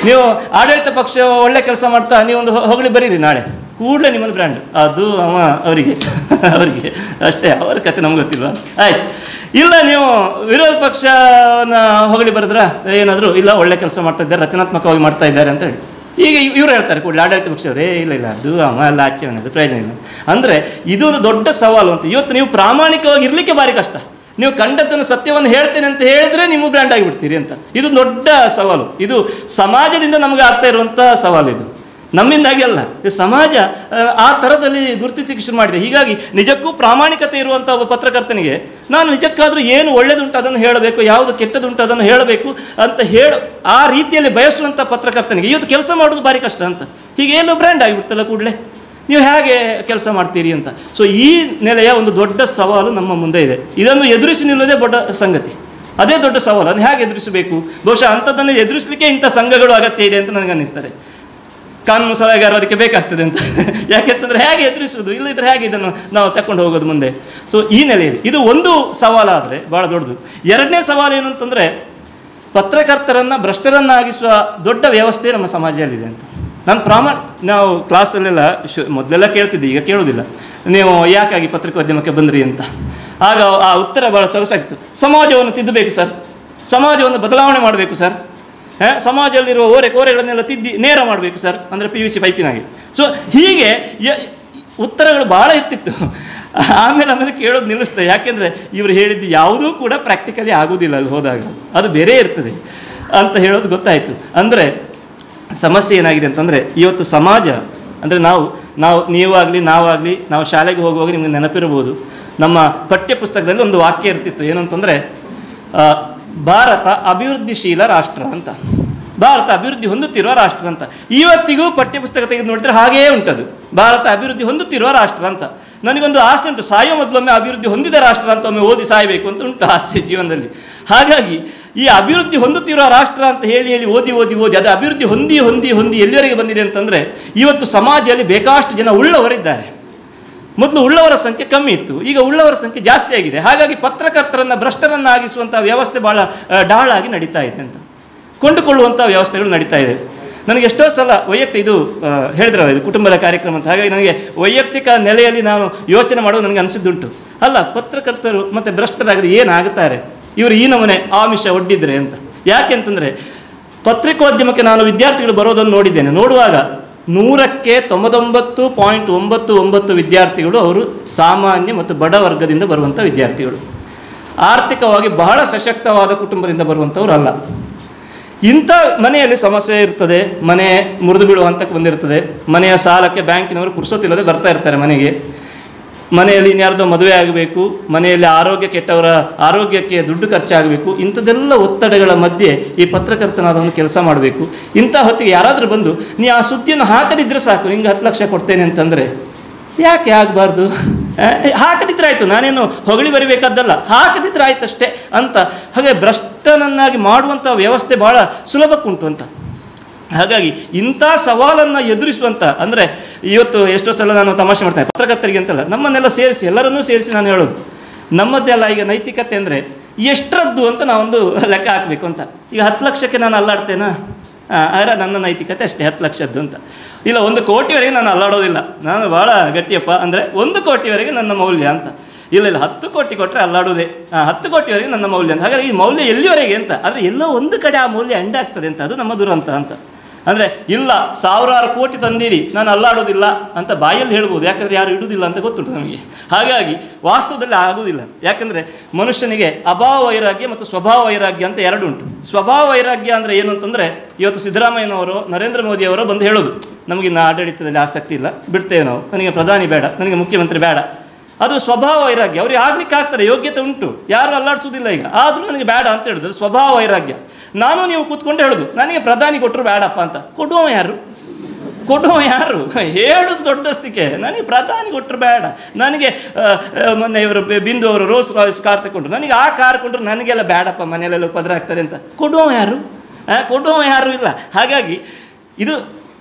ನೀವು ಆಡಳಿತ ಪಕ್ಷ ಒಳ್ಳೆ ಕೆಲಸ ಮಾಡ್ತಾ ನೀವೊಂದು ಹೊಗಳಿ ಬರೀರಿ ನಾಳೆ, ಕೂಡಲೇ ನಿಮ್ಮನ್ನು ಬ್ರ್ಯಾಂಡ್, ಅದು ಅವ ಅವರಿಗೆ ಅಷ್ಟೇ, ಅವ್ರ ಕತೆ ನಮ್ಗೆ ಗೊತ್ತಿಲ್ವಾ, ಆಯ್ತು. ಇಲ್ಲ ನೀವು ವಿರೋಧ ಪಕ್ಷನ ಹೊಗಳಿ ಬರೆದ್ರ ಏನಾದರೂ, ಇಲ್ಲ ಒಳ್ಳೆ ಕೆಲಸ ಮಾಡ್ತಾ ಇದ್ದಾರೆ, ರಚನಾತ್ಮಕವಾಗಿ ಮಾಡ್ತಾ ಇದ್ದಾರೆ ಅಂತ ಹೇಳಿ ಈಗ ಇವರು ಹೇಳ್ತಾರೆ ಕೂಡಲೇ ಆಡಳಿತ ಪಕ್ಷವರೇ, ಇಲ್ಲ ಅದು ಅವ ಎಲ್ಲ ಆಚೆ ಅದು ಪ್ರಯೋಜನ ಇಲ್ಲ. ಅಂದರೆ ಇದೊಂದು ದೊಡ್ಡ ಸವಾಲು ಅಂತ. ಇವತ್ತು ನೀವು ಪ್ರಾಮಾಣಿಕವಾಗಿ ಇರಲಿಕ್ಕೆ ಭಾರಿ ಕಷ್ಟ. ನೀವು ಕಂಡದ್ದನ್ನು ಸತ್ಯವನ್ನು ಹೇಳ್ತೇನೆ ಅಂತ ಹೇಳಿದ್ರೆ ನೀವು ಬ್ರ್ಯಾಂಡ್ ಆಗಿಬಿಡ್ತೀರಿ ಅಂತ. ಇದು ದೊಡ್ಡ ಸವಾಲು. ಇದು ಸಮಾಜದಿಂದ ನಮಗೆ ಆಗ್ತಾ ಇರುವಂಥ ಸವಾಲು. ಇದು ನಮ್ಮಿಂದಾಗಿ ಅಲ್ಲ, ಈ ಸಮಾಜ ಆ ಥರದಲ್ಲಿ ಗುರುತಿಸಲಿಕ್ಕೆ ಶುರು ಮಾಡಿದೆ. ಹೀಗಾಗಿ ನಿಜಕ್ಕೂ ಪ್ರಾಮಾಣಿಕತೆ ಇರುವಂಥ ಒಬ್ಬ ಪತ್ರಕರ್ತನಿಗೆ ನಾನು ನಿಜಕ್ಕಾದರೂ ಏನು ಒಳ್ಳೆಯದುಂಟು ಅದನ್ನು ಹೇಳಬೇಕು, ಯಾವುದು ಕೆಟ್ಟದುಂಟು ಅದನ್ನು ಹೇಳಬೇಕು ಅಂತ ಆ ರೀತಿಯಲ್ಲಿ ಬಯಸುವಂಥ ಪತ್ರಕರ್ತನಿಗೆ ಇವತ್ತು ಕೆಲಸ ಮಾಡೋದು ಭಾರಿ ಕಷ್ಟ ಅಂತ. ಹೀಗೆ ಏನು ಬ್ರ್ಯಾಂಡ್ ಆಗಿಬಿಡ್ತಲ್ಲ ಕೂಡಲೇ ನೀವು ಹೇಗೆ ಕೆಲಸ ಮಾಡ್ತೀರಿ ಅಂತ. ಸೊ ಈ ನೆಲೆಯ ಒಂದು ದೊಡ್ಡ ಸವಾಲು ನಮ್ಮ ಮುಂದೆ ಇದೆ. ಇದನ್ನು ಎದುರಿಸಿ ನಿಲ್ಲೋದೇ ದೊಡ್ಡ ಸಂಗತಿ, ಅದೇ ದೊಡ್ಡ ಸವಾಲು. ಅದನ್ನು ಹೇಗೆ ಎದುರಿಸಬೇಕು? ಬಹುಶಃ ಅಂಥದ್ದನ್ನು ಎದುರಿಸಲಿಕ್ಕೆ ಇಂಥ ಸಂಘಗಳು ಅಗತ್ಯ ಇದೆ ಅಂತ ನನಗೆ ಅನ್ನಿಸ್ತಾರೆ. ಕಾನೂನು ಸಲಹೆಗಾರರು ಅದಕ್ಕೆ ಬೇಕಾಗ್ತದೆ ಅಂತ. ಯಾಕೆಂತಂದರೆ ಹೇಗೆ ಎದುರಿಸುವುದು, ಇಲ್ಲದಿದ್ದರೆ ಹೇಗೆ ಇದನ್ನು ನಾವು ತಗೊಂಡು ಹೋಗೋದು ಮುಂದೆ? ಸೊ ಈ ನೆಲೆಯಲ್ಲಿ ಇದು ಒಂದು ಸವಾಲಾದರೆ ಭಾಳ ದೊಡ್ಡದು. ಎರಡನೇ ಸವಾಲು ಏನು ಅಂತಂದರೆ, ಪತ್ರಕರ್ತರನ್ನು ಭ್ರಷ್ಟರನ್ನಾಗಿಸುವ ದೊಡ್ಡ ವ್ಯವಸ್ಥೆ ನಮ್ಮ ಸಮಾಜದಲ್ಲಿದೆ ಅಂತ. ನಾವು ಕ್ಲಾಸಲ್ಲೆಲ್ಲ ಮೊದಲೆಲ್ಲ ಕೇಳ್ತಿದ್ದೆ, ಈಗ ಕೇಳೋದಿಲ್ಲ. ನೀವು ಯಾಕಾಗಿ ಪತ್ರಿಕೋದ್ಯಮಕ್ಕೆ ಬಂದ್ರಿ ಅಂತ. ಆಗ ಆ ಉತ್ತರ ಭಾಳ ಸೊಗಸಾಗಿತ್ತು. ಸಮಾಜವನ್ನು ತಿದ್ದಬೇಕು ಸರ್, ಸಮಾಜವನ್ನು ಬದಲಾವಣೆ ಮಾಡಬೇಕು ಸರ್, ಸಮಾಜದಲ್ಲಿರುವ ಕೋರೆಗಳನ್ನೆಲ್ಲ ತಿದ್ದಿ ನೇರ ಮಾಡಬೇಕು ಸರ್, ಅಂದರೆ PVC ಪೈಪಿನಾಗೆ. ಸೊ ಹೀಗೆ ಉತ್ತರಗಳು ಭಾಳ ಇರ್ತಿತ್ತು. ಆಮೇಲೆ ಕೇಳೋದು ನಿಲ್ಲಿಸ್ತದೆ. ಯಾಕೆಂದರೆ ಇವರು ಹೇಳಿದ್ದು ಯಾವುದೂ ಕೂಡ ಪ್ರಾಕ್ಟಿಕಲಿ ಆಗೋದಿಲ್ಲ ಅಲ್ಲಿ ಹೋದಾಗ, ಅದು ಬೇರೆ ಇರ್ತದೆ ಅಂತ ಹೇಳೋದು ಗೊತ್ತಾಯಿತು. ಅಂದರೆ ಸಮಸ್ಯೆ ಏನಾಗಿದೆ ಅಂತಂದರೆ, ಇವತ್ತು ಸಮಾಜ ಅಂದರೆ ನೀವಾಗಲಿ ನಾವಾಗಲಿ ನಾವು ಶಾಲೆಗೆ ಹೋಗುವಾಗ ನಿಮಗೆ ನೆನಪಿರ್ಬೋದು, ನಮ್ಮ ಪಠ್ಯಪುಸ್ತಕದಲ್ಲಿ ಒಂದು ವಾಕ್ಯ ಇರ್ತಿತ್ತು. ಏನು ಅಂತಂದರೆ, ಭಾರತ ಅಭಿವೃದ್ಧಿಶೀಲ ರಾಷ್ಟ್ರ ಅಂತ, ಭಾರತ ಅಭಿವೃದ್ಧಿ ಹೊಂದುತ್ತಿರುವ ರಾಷ್ಟ್ರ ಅಂತ. ಇವತ್ತಿಗೂ ಪಠ್ಯಪುಸ್ತಕ ತೆಗೆದು ನೋಡಿದರೆ ಹಾಗೆಯೇ ಉಂಟದು, ಭಾರತ ಅಭಿವೃದ್ಧಿ ಹೊಂದುತ್ತಿರುವ ರಾಷ್ಟ್ರ ಅಂತ. ನನಗೊಂದು ಆಸೆ ಉಂಟು, ಸಾಯೋ ಮೊದಲೊಮ್ಮೆ ಅಭಿವೃದ್ಧಿ ಹೊಂದಿದ ರಾಷ್ಟ್ರ ಅಂತ ಒಮ್ಮೆ ಓದಿ ಸಾಯಬೇಕು ಅಂತ ಉಂಟು ಆಸೆ ಜೀವನದಲ್ಲಿ. ಹಾಗಾಗಿ ಈ ಅಭಿವೃದ್ಧಿ ಹೊಂದುತ್ತಿರುವ ರಾಷ್ಟ್ರ ಅಂತ ಹೇಳಿ ಓದಿ ಅದು ಅಭಿವೃದ್ಧಿ ಹೊಂದಿ ಎಲ್ಲಿವರೆಗೆ ಬಂದಿದೆ ಅಂತಂದರೆ, ಇವತ್ತು ಸಮಾಜದಲ್ಲಿ ಬೇಕಾಷ್ಟು ಜನ ಉಳ್ಳವರಿದ್ದಾರೆ. ಮೊದಲು ಉಳ್ಳವರ ಸಂಖ್ಯೆ ಕಮ್ಮಿ ಇತ್ತು, ಈಗ ಉಳ್ಳವರ ಸಂಖ್ಯೆ ಜಾಸ್ತಿ ಆಗಿದೆ. ಹಾಗಾಗಿ ಪತ್ರಕರ್ತರನ್ನು ಭ್ರಷ್ಟರನ್ನಾಗಿಸುವಂಥ ವ್ಯವಸ್ಥೆ ಭಾಳ ಡಾಳಾಗಿ ನಡೀತಾ ಇದೆ ಅಂತ, ಕೊಂಡುಕೊಳ್ಳುವಂಥ ವ್ಯವಸ್ಥೆಗಳು ನಡೀತಾ ಇದೆ. ನನಗೆ ಎಷ್ಟೋ ಸಲ ಇದು ಹೇಳಿದ್ರಲ್ಲ, ಇದು ಕುಟುಂಬದ ಕಾರ್ಯಕ್ರಮ ಅಂತ. ಹಾಗಾಗಿ ನನಗೆ ವೈಯಕ್ತಿಕ ನೆಲೆಯಲ್ಲಿ ನಾನು ಯೋಚನೆ ಮಾಡೋದು ನನಗೆ ಅನಿಸಿದ್ದುಂಟು. ಅಲ್ಲ, ಪತ್ರಕರ್ತರು ಮತ್ತು ಭ್ರಷ್ಟರಾಗದೆ ಏನಾಗುತ್ತಾರೆ ಇವರು ಈ ನಮೂನೆ ಆಮಿಷ ಒಡ್ಡಿದ್ರೆ ಅಂತ. ಯಾಕೆ ಅಂತಂದರೆ, ಪತ್ರಿಕೋದ್ಯಮಕ್ಕೆ ನಾನು ವಿದ್ಯಾರ್ಥಿಗಳು ಬರೋದನ್ನು ನೋಡಿದ್ದೇನೆ. ನೋಡುವಾಗ 100ಕ್ಕೆ 99.99 ವಿದ್ಯಾರ್ಥಿಗಳು ಅವರು ಸಾಮಾನ್ಯ ಮತ್ತು ಬಡ ವರ್ಗದಿಂದ ಬರುವಂಥ ವಿದ್ಯಾರ್ಥಿಗಳು, ಆರ್ಥಿಕವಾಗಿ ಬಹಳ ಸಶಕ್ತವಾದ ಕುಟುಂಬದಿಂದ ಬರುವಂಥವ್ರು ಅಲ್ಲ. ಇಂಥ ಮನೆಯಲ್ಲಿ ಸಮಸ್ಯೆ ಇರ್ತದೆ, ಮನೆ ಮುರಿದು ಬೀಳುವ ಹಂತಕ್ಕೆ ಬಂದಿರ್ತದೆ, ಮನೆಯ ಸಾಲಕ್ಕೆ ಬ್ಯಾಂಕಿನವರು ಪುರ್ಸೊತ್ತಿಲ್ಲದೆ ಬರ್ತಾ ಇರ್ತಾರೆ ಮನೆಗೆ. ಮನೆಯಲ್ಲಿ ಇನ್ಯಾರ್ದೋ ಮದುವೆ ಆಗಬೇಕು, ಮನೆಯಲ್ಲಿ ಕೆಟ್ಟವರ ಆರೋಗ್ಯಕ್ಕೆ ದುಡ್ಡು ಖರ್ಚಾಗಬೇಕು. ಇಂಥದ್ದೆಲ್ಲ ಒತ್ತಡಗಳ ಮಧ್ಯೆ ಈ ಪತ್ರಕರ್ತನಾದವನು ಕೆಲಸ ಮಾಡಬೇಕು. ಇಂಥ ಹೊತ್ತಿಗೆ ಯಾರಾದರೂ ಬಂದು ನೀ ಆ ಸುದ್ದಿಯನ್ನು ಹಾಕದಿದ್ದರೆ ಸಾಕು, ನಿಂಗೆ 10 ಲಕ್ಷ ಕೊಡ್ತೇನೆ ಅಂತಂದರೆ ಯಾಕೆ ಆಗಬಾರ್ದು? ಹಾಕದಿದ್ರೆ ಆಯಿತು, ನಾನೇನು ಹೊಗಳಿ ಬರಿಬೇಕಾದ್ದಲ್ಲ, ಹಾಕದಿದ್ರೆ ಆಯ್ತಷ್ಟೇ ಅಂತ. ಹಾಗೆ ಭ್ರಷ್ಟನನ್ನಾಗಿ ಮಾಡುವಂಥ ವ್ಯವಸ್ಥೆ ಭಾಳ ಸುಲಭಕ್ಕುಂಟು ಅಂತ. ಹಾಗಾಗಿ ಇಂಥ ಸವಾಲನ್ನು ಎದುರಿಸುವಂಥ, ಅಂದರೆ ಇವತ್ತು ಎಷ್ಟೋ ಸಲ ನಾನು ತಮಾಷೆ ಮಾಡ್ತೇನೆ, ಪತ್ರಕರ್ತರಿಗೆ ಅಂತಲ್ಲ, ನಮ್ಮನ್ನೆಲ್ಲ ಸೇರಿಸಿ ಎಲ್ಲರನ್ನೂ ಸೇರಿಸಿ ನಾನು ಹೇಳೋದು, ನಮ್ಮದ್ದೆಲ್ಲ ಈಗ ನೈತಿಕತೆ ಅಂದರೆ ಎಷ್ಟರದ್ದು ಅಂತ ನಾವೊಂದು ಲೆಕ್ಕ ಹಾಕಬೇಕು ಅಂತ. ಈಗ 10 ಲಕ್ಷಕ್ಕೆ ನಾನು ಅಲ್ಲಾಡ್ತೇನಾ? ಆದರೆ ನನ್ನ ನೈತಿಕತೆ ಅಷ್ಟೇ 10 ಲಕ್ಷದ್ದು ಅಂತ. ಇಲ್ಲ, 1 ಕೋಟಿವರೆಗೆ ನಾನು ಅಲ್ಲಾಡೋದಿಲ್ಲ, ನಾನು ಭಾಳ ಗಟ್ಟಿಯಪ್ಪ ಅಂದರೆ 1 ಕೋಟಿವರೆಗೆ ನನ್ನ ಮೌಲ್ಯ ಅಂತ. ಇಲ್ಲ 10 ಕೋಟಿ ಕೊಟ್ಟರೆ ಅಲ್ಲಾಡೋದೇ, 10 ಕೋಟಿವರೆಗೆ ನನ್ನ ಮೌಲ್ಯ ಅಂತ. ಹಾಗಾದರೆ ಈ ಮೌಲ್ಯ ಎಲ್ಲಿವರೆಗೆ ಅಂತ? ಆದರೆ ಎಲ್ಲೋ ಒಂದು ಕಡೆ ಆ ಮೌಲ್ಯ ಎಂಡಾಗ್ತದೆ ಅಂತ, ಅದು ನಮ್ಮ ದುರಂತ ಅಂತ. ಅಂದರೆ ಇಲ್ಲ, 1000 ಕೋಟಿ ತಂದಿರಿ, ನಾನು ಅಲ್ಲಾಡೋದಿಲ್ಲ ಅಂತ ಬಾಯಲ್ಲಿ ಹೇಳ್ಬೋದು, ಯಾಕಂದರೆ ಯಾರು ಇಡುವುದಿಲ್ಲ ಅಂತ ಗೊತ್ತುಂಟು ನಮಗೆ. ಹಾಗಾಗಿ ವಾಸ್ತವದಲ್ಲಿ ಆಗೋದಿಲ್ಲ. ಯಾಕಂದರೆ ಮನುಷ್ಯನಿಗೆ ಅಭಾವ ವೈರಾಗ್ಯ ಮತ್ತು ಸ್ವಭಾವ ವೈರಾಗ್ಯ ಅಂತ 2 ಉಂಟು. ಸ್ವಭಾವ ವೈರಾಗ್ಯ ಅಂದರೆ ಏನು ಅಂತಂದರೆ, ಇವತ್ತು ಸಿದ್ದರಾಮಯ್ಯನವರು ನರೇಂದ್ರ ಮೋದಿಯವರು ಬಂದು ಹೇಳೋದು, ನಮಗಿನ್ನು ಆಡಳಿತದಲ್ಲಿ ಆಸಕ್ತಿ ಇಲ್ಲ, ಬಿಡ್ತೇವೆ ನಾವು, ನನಗೆ ಪ್ರಧಾನಿ ಬೇಡ, ನನಗೆ ಮುಖ್ಯಮಂತ್ರಿ ಬೇಡ. ಅದು ಸ್ವಭಾವ ವೈರಾಗ್ಯ. ಅವ್ರಿಗೆ ಆಗ್ಲಿಕ್ಕೆ ಆಗ್ತದೆ, ಯೋಗ್ಯತೆ ಉಂಟು, ಯಾರು ಅಲ್ಲಾಡಿಸೋದಿಲ್ಲ ಈಗ, ಆದರೂ ನನಗೆ ಬೇಡ ಅಂತ ಹೇಳೋದು, ಅದು ಸ್ವಭಾವ ವೈರಾಗ್ಯ. ನಾನು ನೀವು ಕೂತ್ಕೊಂಡು ಹೇಳೋದು, ನನಗೆ ಪ್ರಧಾನಿ ಕೊಟ್ಟರು ಬೇಡಪ್ಪ ಅಂತ. ಕೊಡುವ ಯಾರು ಹೇಳೋದು ದೊಡ್ಡಸ್ತಿಕೆ. ನನಗೆ ಪ್ರಧಾನಿ ಕೊಟ್ಟರು ಬೇಡ, ನನಗೆ ಮೊನ್ನೆ ಇವರು ಬಿಂದು ಅವರು ರೋಲ್ಸ್ ರಾಯ್ಸ್ ಕಾರ್ ತಗೊಂಡ್ರು, ನನಗೆ ಆ ಕಾರ್ ಕೊಂಡ್ರು ನನಗೆಲ್ಲ ಬೇಡಪ್ಪ, ಮನೆಯಲ್ಲೆಲ್ಲ ಉಪದ್ರ ಆಗ್ತದೆ ಅಂತ. ಕೊಡುವ ಯಾರು ಇಲ್ಲ. ಹಾಗಾಗಿ ಇದು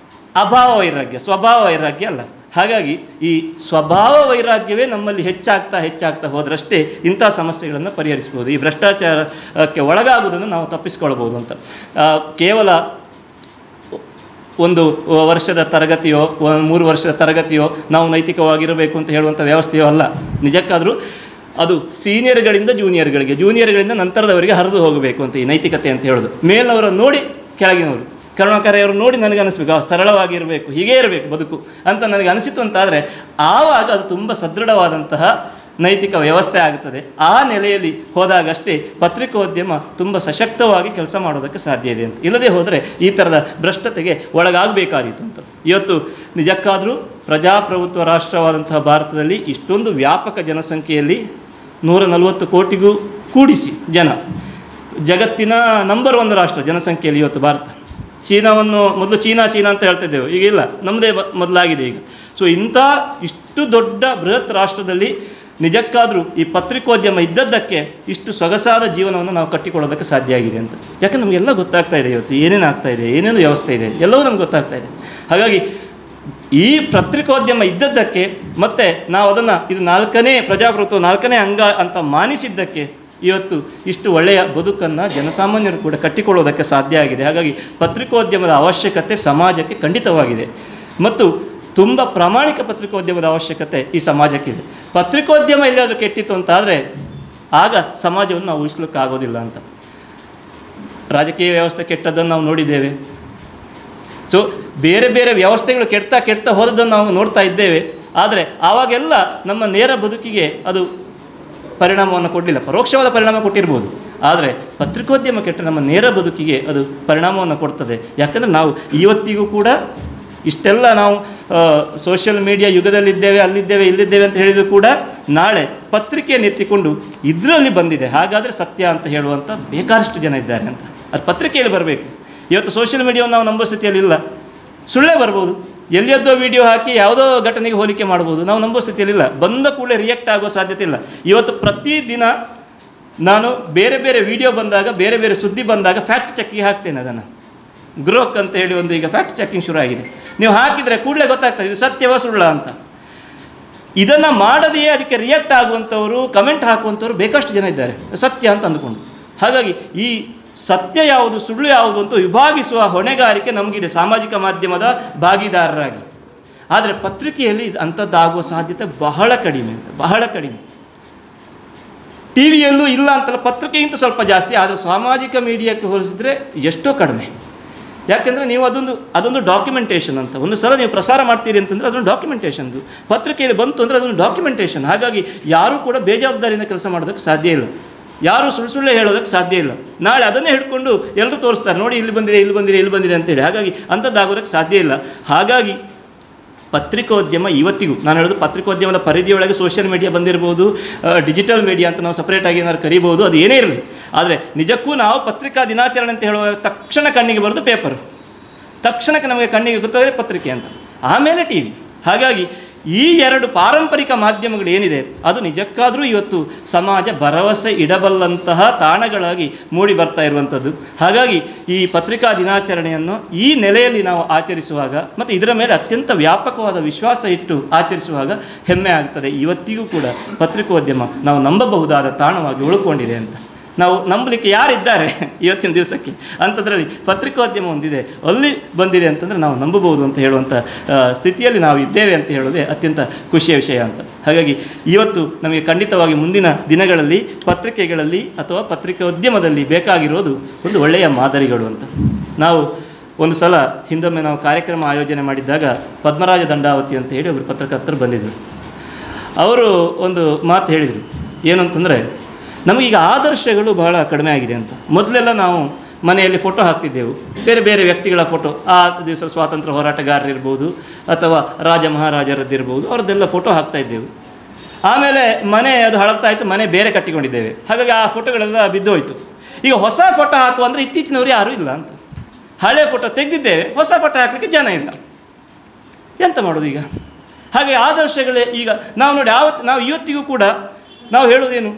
ಅಭಾವ ವೈರಾಗ್ಯ, ಸ್ವಭಾವ ವೈರಾಗ್ಯ ಅಲ್ಲ. ಹಾಗಾಗಿ ಈ ಸ್ವಭಾವ ವೈರಾಗ್ಯವೇ ನಮ್ಮಲ್ಲಿ ಹೆಚ್ಚಾಗ್ತಾ ಹೋದ್ರಷ್ಟೇ ಇಂಥ ಸಮಸ್ಯೆಗಳನ್ನು ಪರಿಹರಿಸ್ಬೋದು, ಈ ಭ್ರಷ್ಟಾಚಾರಕ್ಕೆ ಒಳಗಾಗುವುದನ್ನು ನಾವು ತಪ್ಪಿಸ್ಕೊಳ್ಬೋದು ಅಂತ. ಕೇವಲ 1 ವರ್ಷದ ತರಗತಿಯೋ 3 ವರ್ಷದ ತರಗತಿಯೋ ನಾವು ನೈತಿಕವಾಗಿರಬೇಕು ಅಂತ ಹೇಳುವಂಥ ವ್ಯವಸ್ಥೆಯೋ ಅಲ್ಲ. ನಿಜಕ್ಕಾದರೂ ಅದು ಸೀನಿಯರ್ಗಳಿಂದ ಜೂನಿಯರ್ಗಳಿಂದ ನಂತರದವರಿಗೆ ಹರಿದು ಹೋಗಬೇಕು ಅಂತ ಈ ನೈತಿಕತೆ ಅಂತ ಹೇಳೋದು. ಮೇಲಿನವರನ್ನು ನೋಡಿ ಕೆಳಗಿನವರು, ಕರುಣಾಕರೆಯವರು ನೋಡಿ ನನಗೆ ಅನಿಸ್ಬೇಕು, ಸರಳವಾಗಿರಬೇಕು, ಹೀಗೇ ಇರಬೇಕು ಬದುಕು ಅಂತ ನನಗೆ ಅನಿಸಿತು ಅಂತಾದರೆ, ಆವಾಗ ಅದು ತುಂಬ ಸದೃಢವಾದಂತಹ ನೈತಿಕ ವ್ಯವಸ್ಥೆ ಆಗುತ್ತದೆ. ಆ ನೆಲೆಯಲ್ಲಿ ಹೋದಾಗಷ್ಟೇ ಪತ್ರಿಕೋದ್ಯಮ ತುಂಬ ಸಶಕ್ತವಾಗಿ ಕೆಲಸ ಮಾಡೋದಕ್ಕೆ ಸಾಧ್ಯ ಇದೆ ಅಂತ. ಇಲ್ಲದೆ ಹೋದರೆ ಈ ಥರದ ಭ್ರಷ್ಟತೆಗೆ ಒಳಗಾಗಬೇಕಾಗಿತ್ತು ಅಂತ. ಇವತ್ತು ನಿಜಕ್ಕಾದರೂ ಪ್ರಜಾಪ್ರಭುತ್ವ ರಾಷ್ಟ್ರವಾದಂತಹ ಭಾರತದಲ್ಲಿ ಇಷ್ಟೊಂದು ವ್ಯಾಪಕ ಜನಸಂಖ್ಯೆಯಲ್ಲಿ 140 ಕೋಟಿಗೂ ಕೂಡಿಸಿ ಜನ, ಜಗತ್ತಿನ ನಂಬರ್ 1 ರಾಷ್ಟ್ರ ಜನಸಂಖ್ಯೆಯಲ್ಲಿ ಇವತ್ತು ಭಾರತ. ಚೀನಾವನ್ನು ಮೊದಲು ಚೀನಾ ಅಂತ ಹೇಳ್ತಿದ್ದೆವು, ಈಗ ಇಲ್ಲ, ನಮ್ಮದೇ ಮೊದಲಾಗಿದೆ ಈಗ. ಸೊ ಇಂಥ ಇಷ್ಟು ದೊಡ್ಡ ಬೃಹತ್ ರಾಷ್ಟ್ರದಲ್ಲಿ ನಿಜಕ್ಕಾದರೂ ಈ ಪತ್ರಿಕೋದ್ಯಮ ಇದ್ದದ್ದಕ್ಕೆ ಇಷ್ಟು ಸೊಗಸಾದ ಜೀವನವನ್ನು ನಾವು ಕಟ್ಟಿಕೊಳ್ಳೋದಕ್ಕೆ ಸಾಧ್ಯ ಆಗಿದೆ ಅಂತ. ಯಾಕಂದ್ರೆ ನಮಗೆಲ್ಲ ಗೊತ್ತಾಗ್ತಾ ಇದೆ ಇವತ್ತು ಏನೇನು ಆಗ್ತಾ ಇದೆ, ಏನೇನು ವ್ಯವಸ್ಥೆ ಇದೆ, ಎಲ್ಲವೂ ನಮ್ಗೆ ಗೊತ್ತಾಗ್ತಾ ಇದೆ. ಹಾಗಾಗಿ ಈ ಪತ್ರಿಕೋದ್ಯಮ ಇದ್ದದ್ದಕ್ಕೆ ಮತ್ತು ನಾವು ಅದನ್ನು ಇದು 4ನೇ ಪ್ರಜಾಪ್ರಭುತ್ವ 4ನೇ ಅಂಗ ಅಂತ ಮಾನಿಸಿದ್ದಕ್ಕೆ ಇವತ್ತು ಇಷ್ಟು ಒಳ್ಳೆಯ ಬದುಕನ್ನು ಜನಸಾಮಾನ್ಯರು ಕೂಡ ಕಟ್ಟಿಕೊಳ್ಳೋದಕ್ಕೆ ಸಾಧ್ಯ ಆಗಿದೆ. ಹಾಗಾಗಿ ಪತ್ರಿಕೋದ್ಯಮದ ಅವಶ್ಯಕತೆ ಸಮಾಜಕ್ಕೆ ಖಂಡಿತವಾಗಿದೆ ಮತ್ತು ತುಂಬ ಪ್ರಾಮಾಣಿಕ ಪತ್ರಿಕೋದ್ಯಮದ ಅವಶ್ಯಕತೆ ಈ ಸಮಾಜಕ್ಕಿದೆ. ಪತ್ರಿಕೋದ್ಯಮ ಎಲ್ಲಾದರೂ ಕೆಟ್ಟಿತ್ತು ಅಂತಾದರೆ ಆಗ ಸಮಾಜವನ್ನು ನಾವು ಉಳಿಸ್ಲಿಕ್ಕಾಗೋದಿಲ್ಲ ಅಂತ. ರಾಜಕೀಯ ವ್ಯವಸ್ಥೆ ಕೆಟ್ಟದ್ದನ್ನು ನಾವು ನೋಡಿದ್ದೇವೆ. ಸೊ ಬೇರೆ ಬೇರೆ ವ್ಯವಸ್ಥೆಗಳು ಕೆಡ್ತಾ ಹೋದದ್ದನ್ನು ನಾವು ನೋಡ್ತಾ ಇದ್ದೇವೆ. ಆದರೆ ಆವಾಗೆಲ್ಲ ನಮ್ಮ ನೇರ ಬದುಕಿಗೆ ಅದು ಪರಿಣಾಮವನ್ನು ಕೊಡಲಿಲ್ಲ, ಪರೋಕ್ಷವಾದ ಪರಿಣಾಮ ಕೊಟ್ಟಿರ್ಬೋದು. ಆದರೆ ಪತ್ರಿಕೋದ್ಯಮ ಕೆಟ್ಟರೆ ನಮ್ಮ ನೇರ ಬದುಕಿಗೆ ಅದು ಪರಿಣಾಮವನ್ನು ಕೊಡ್ತದೆ. ಯಾಕಂದರೆ ನಾವು ಇವತ್ತಿಗೂ ಕೂಡ ಇಷ್ಟೆಲ್ಲ ನಾವು ಸೋಷಿಯಲ್ ಮೀಡಿಯಾ ಯುಗದಲ್ಲಿದ್ದೇವೆ, ಅಲ್ಲಿದ್ದೇವೆ, ಇಲ್ಲಿದ್ದೇವೆ ಅಂತ ಹೇಳಿದರೂ ಕೂಡ ನಾಳೆ ಪತ್ರಿಕೆಯನ್ನು ಎತ್ತಿಕೊಂಡು ಇದರಲ್ಲಿ ಬಂದಿದೆ ಹಾಗಾದರೆ ಸತ್ಯ ಅಂತ ಹೇಳುವಂಥ ಬೇಕಾದಷ್ಟು ಜನ ಇದ್ದಾರೆ ಅಂತ. ಅದು ಪತ್ರಿಕೆಯಲ್ಲಿ ಬರಬೇಕು. ಇವತ್ತು ಸೋಷಿಯಲ್ ಮೀಡಿಯಾವನ್ನು ನಾವು ನಂಬೋ ಸ್ಥಿತಿಯಲ್ಲಿ ಇಲ್ಲ. ಸುಳ್ಳೇ ಬರ್ಬೋದು, ಎಲ್ಲಿಯದ್ದೋ ವಿಡಿಯೋ ಹಾಕಿ ಯಾವುದೋ ಘಟನೆಗೆ ಹೋಲಿಕೆ ಮಾಡ್ಬೋದು. ನಾವು ನಂಬೋ ಸ್ಥಿತಿಯಲ್ಲಿಲ್ಲ. ಬಂದ ಕೂಡಲೇ ರಿಯಾಕ್ಟ್ ಆಗೋ ಸಾಧ್ಯತೆ ಇಲ್ಲ. ಇವತ್ತು ಪ್ರತಿದಿನ ನಾನು ಬೇರೆ ಬೇರೆ ವಿಡಿಯೋ ಬಂದಾಗ, ಬೇರೆ ಬೇರೆ ಸುದ್ದಿ ಬಂದಾಗ ಫ್ಯಾಕ್ಟ್ ಚೆಕ್ಕಿಗೆ ಹಾಕ್ತೇನೆ. ಅದನ್ನು ಗ್ರೋಕ್ ಅಂತ ಹೇಳಿ ಒಂದು ಈಗ ಫ್ಯಾಕ್ಟ್ ಚೆಕಿಂಗ್ ಶುರು ಆಗಿದೆ. ನೀವು ಹಾಕಿದರೆ ಕೂಡಲೇ ಗೊತ್ತಾಗ್ತದೆ ಇದು ಸತ್ಯವ ಸುಳ್ಳ ಅಂತ. ಇದನ್ನು ಮಾಡದೆಯೇ ಅದಕ್ಕೆ ರಿಯಾಕ್ಟ್ ಆಗುವಂಥವರು, ಕಮೆಂಟ್ ಹಾಕುವಂಥವ್ರು ಬೇಕಷ್ಟು ಜನ ಇದ್ದಾರೆ ಸತ್ಯ ಅಂತ ಅಂದುಕೊಂಡು. ಹಾಗಾಗಿ ಈ ಸತ್ಯ ಯಾವುದು ಸುಳ್ಳು ಯಾವುದು ಅಂತ ವಿಭಾಗಿಸುವ ಹೊಣೆಗಾರಿಕೆ ನಮಗಿದೆ ಸಾಮಾಜಿಕ ಮಾಧ್ಯಮದ ಭಾಗಿದಾರರಾಗಿ. ಆದರೆ ಪತ್ರಿಕೆಯಲ್ಲಿ ಅಂಥದ್ದಾಗುವ ಸಾಧ್ಯತೆ ಬಹಳ ಕಡಿಮೆ ಅಂತ, ಬಹಳ ಕಡಿಮೆ. ಟಿ ವಿಯಲ್ಲೂ ಇಲ್ಲ ಅಂತಲ್ಲ, ಪತ್ರಿಕೆಗಿಂತ ಸ್ವಲ್ಪ ಜಾಸ್ತಿ. ಆದರೆ ಸಾಮಾಜಿಕ ಮೀಡಿಯಾಕ್ಕೆ ಹೋಲಿಸಿದರೆ ಎಷ್ಟೋ ಕಡಿಮೆ. ಯಾಕೆಂದರೆ ನೀವು ಅದೊಂದು ಡಾಕ್ಯುಮೆಂಟೇಷನ್ ಅಂತ. ಒಂದು ಸಲ ನೀವು ಪ್ರಸಾರ ಮಾಡ್ತೀರಿ ಅಂತಂದರೆ ಅದೊಂದು ಡಾಕ್ಯುಮೆಂಟೇಷನ್ದು. ಪತ್ರಿಕೆಯಲ್ಲಿ ಬಂತು ಅಂದರೆ ಅದೊಂದು ಡಾಕ್ಯುಮೆಂಟೇಷನ್. ಹಾಗಾಗಿ ಯಾರೂ ಕೂಡ ಬೇಜವಾಬ್ದಾರಿಯಿಂದ ಕೆಲಸ ಮಾಡೋದಕ್ಕೆ ಸಾಧ್ಯ ಇಲ್ಲ. ಯಾರು ಸುಳ್ಳು ಹೇಳೋದಕ್ಕೆ ಸಾಧ್ಯ ಇಲ್ಲ. ನಾಳೆ ಅದನ್ನೇ ಹಿಡ್ಕೊಂಡು ಎಲ್ಲರೂ ತೋರಿಸ್ತಾರೆ, ನೋಡಿ ಇಲ್ಲಿ ಬಂದಿದೆ ಅಂತೇಳಿ. ಹಾಗಾಗಿ ಅಂಥದ್ದಾಗೋದಕ್ಕೆ ಸಾಧ್ಯ ಇಲ್ಲ. ಹಾಗಾಗಿ ಪತ್ರಿಕೋದ್ಯಮ ಇವತ್ತಿಗೂ, ನಾನು ಹೇಳೋದು ಪತ್ರಿಕೋದ್ಯಮದ ಪರಿಧಿಯೊಳಗೆ ಸೋಷಿಯಲ್ ಮೀಡಿಯಾ ಬಂದಿರ್ಬೋದು, ಡಿಜಿಟಲ್ ಮೀಡಿಯಾ ಅಂತ ನಾವು ಸಪ್ರೇಟಾಗಿ ಏನಾದ್ರು ಕರಿಬೋದು, ಅದು ಏನೇ ಇರಲಿ. ಆದರೆ ನಿಜಕ್ಕೂ ನಾವು ಪತ್ರಿಕಾ ದಿನಾಚರಣೆ ಅಂತ ಹೇಳುವಾಗ ತಕ್ಷಣ ಕಣ್ಣಿಗೆ ಬರೋದು ಪೇಪರ್, ತಕ್ಷಣಕ್ಕೆ ನಮಗೆ ಕಣ್ಣಿಗೆ ಗೊತ್ತಾಗಿದೆ ಪತ್ರಿಕೆ ಅಂತ, ಆಮೇಲೆ ಟಿ ವಿ. ಹಾಗಾಗಿ ಈ 2 ಪಾರಂಪರಿಕ ಮಾಧ್ಯಮಗಳು ಏನಿದೆ ಅದು ನಿಜಕ್ಕಾದರೂ ಇವತ್ತು ಸಮಾಜ ಭರವಸೆ ಇಡಬಲ್ಲಂತಹ ತಾಣಗಳಾಗಿ ಮೂಡಿ ಬರ್ತಾ ಇರುವಂಥದ್ದು. ಹಾಗಾಗಿ ಈ ಪತ್ರಿಕಾ ದಿನಾಚರಣೆಯನ್ನು ಈ ನೆಲೆಯಲ್ಲಿ ನಾವು ಆಚರಿಸುವಾಗ ಮತ್ತು ಇದರ ಮೇಲೆ ಅತ್ಯಂತ ವ್ಯಾಪಕವಾದ ವಿಶ್ವಾಸ ಇಟ್ಟು ಆಚರಿಸುವಾಗ ಹೆಮ್ಮೆ ಆಗ್ತದೆ. ಇವತ್ತಿಗೂ ಕೂಡ ಪತ್ರಿಕೋದ್ಯಮ ನಾವು ನಂಬಬಹುದಾದ ತಾಣವಾಗಿ ಉಳ್ಕೊಂಡಿದೆ ಅಂತ. ನಾವು ನಂಬಲಿಕ್ಕೆ ಯಾರಿದ್ದಾರೆ ಇವತ್ತಿನ ದಿವಸಕ್ಕೆ ಅಂಥದ್ರಲ್ಲಿ ಪತ್ರಿಕೋದ್ಯಮ ಒಂದಿದೆ, ಅಲ್ಲಿ ಬಂದಿದೆ ಅಂತಂದರೆ ನಾವು ನಂಬಬಹುದು ಅಂತ ಹೇಳುವಂಥ ಸ್ಥಿತಿಯಲ್ಲಿ ನಾವು ಇದ್ದೇವೆ ಅಂತ ಹೇಳೋದೇ ಅತ್ಯಂತ ಖುಷಿಯ ವಿಷಯ ಅಂತ. ಹಾಗಾಗಿ ಇವತ್ತು ನಮಗೆ ಖಂಡಿತವಾಗಿ ಮುಂದಿನ ದಿನಗಳಲ್ಲಿ ಪತ್ರಿಕೆಗಳಲ್ಲಿ ಅಥವಾ ಪತ್ರಿಕೋದ್ಯಮದಲ್ಲಿ ಬೇಕಾಗಿರೋದು ಒಂದು ಒಳ್ಳೆಯ ಮಾದರಿಗಳು ಅಂತ. ನಾವು ಒಂದು ಸಲ ಹಿಂದೊಮ್ಮೆ ನಾವು ಕಾರ್ಯಕ್ರಮ ಆಯೋಜನೆ ಮಾಡಿದ್ದಾಗ ಪದ್ಮರಾಜ ದಂಡಾವತಿ ಅಂತ ಹೇಳಿ ಒಬ್ಬರು ಪತ್ರಕರ್ತರು ಬಂದಿದ್ದರು. ಅವರು ಒಂದು ಮಾತು ಹೇಳಿದರು, ಏನು ಅಂತಂದರೆ ನಮಗೀಗ ಆದರ್ಶಗಳು ಬಹಳ ಕಡಿಮೆ ಆಗಿದೆ ಅಂತ. ಮೊದಲೆಲ್ಲ ನಾವು ಮನೆಯಲ್ಲಿ ಫೋಟೋ ಹಾಕ್ತಿದ್ದೆವು, ಬೇರೆ ಬೇರೆ ವ್ಯಕ್ತಿಗಳ ಫೋಟೋ, ಆ ದಿವಸ ಸ್ವಾತಂತ್ರ್ಯ ಹೋರಾಟಗಾರರಿರ್ಬೋದು ಅಥವಾ ರಾಜ ಮಹಾರಾಜರದ್ದಿರ್ಬೋದು, ಅವ್ರದ್ದೆಲ್ಲ ಫೋಟೋ ಹಾಕ್ತಾಯಿದ್ದೆವು. ಆಮೇಲೆ ಮನೆ ಅದು ಹಳಗ್ತಾ ಇತ್ತು, ಮನೆ ಬೇರೆ ಕಟ್ಟಿಕೊಂಡಿದ್ದೇವೆ. ಹಾಗಾಗಿ ಆ ಫೋಟೋಗಳೆಲ್ಲ ಬಿದ್ದೋಯ್ತು. ಈಗ ಹೊಸ ಫೋಟೋ ಹಾಕುವ ಅಂದರೆ ಇತ್ತೀಚಿನವರು ಯಾರೂ ಇಲ್ಲ ಅಂತ. ಹಳೆ ಫೋಟೋ ತೆಗೆದಿದ್ದೇವೆ, ಹೊಸ ಫೋಟೋ ಹಾಕಲಿಕ್ಕೆ ಜನ ಇಲ್ಲ, ಎಂತ ಮಾಡೋದು ಈಗ? ಹಾಗೆ ಆದರ್ಶಗಳೇ ಈಗ ನಾವು ನೋಡಿ ನಾವು ಇವತ್ತಿಗೂ ಕೂಡ ನಾವು ಹೇಳೋದೇನು,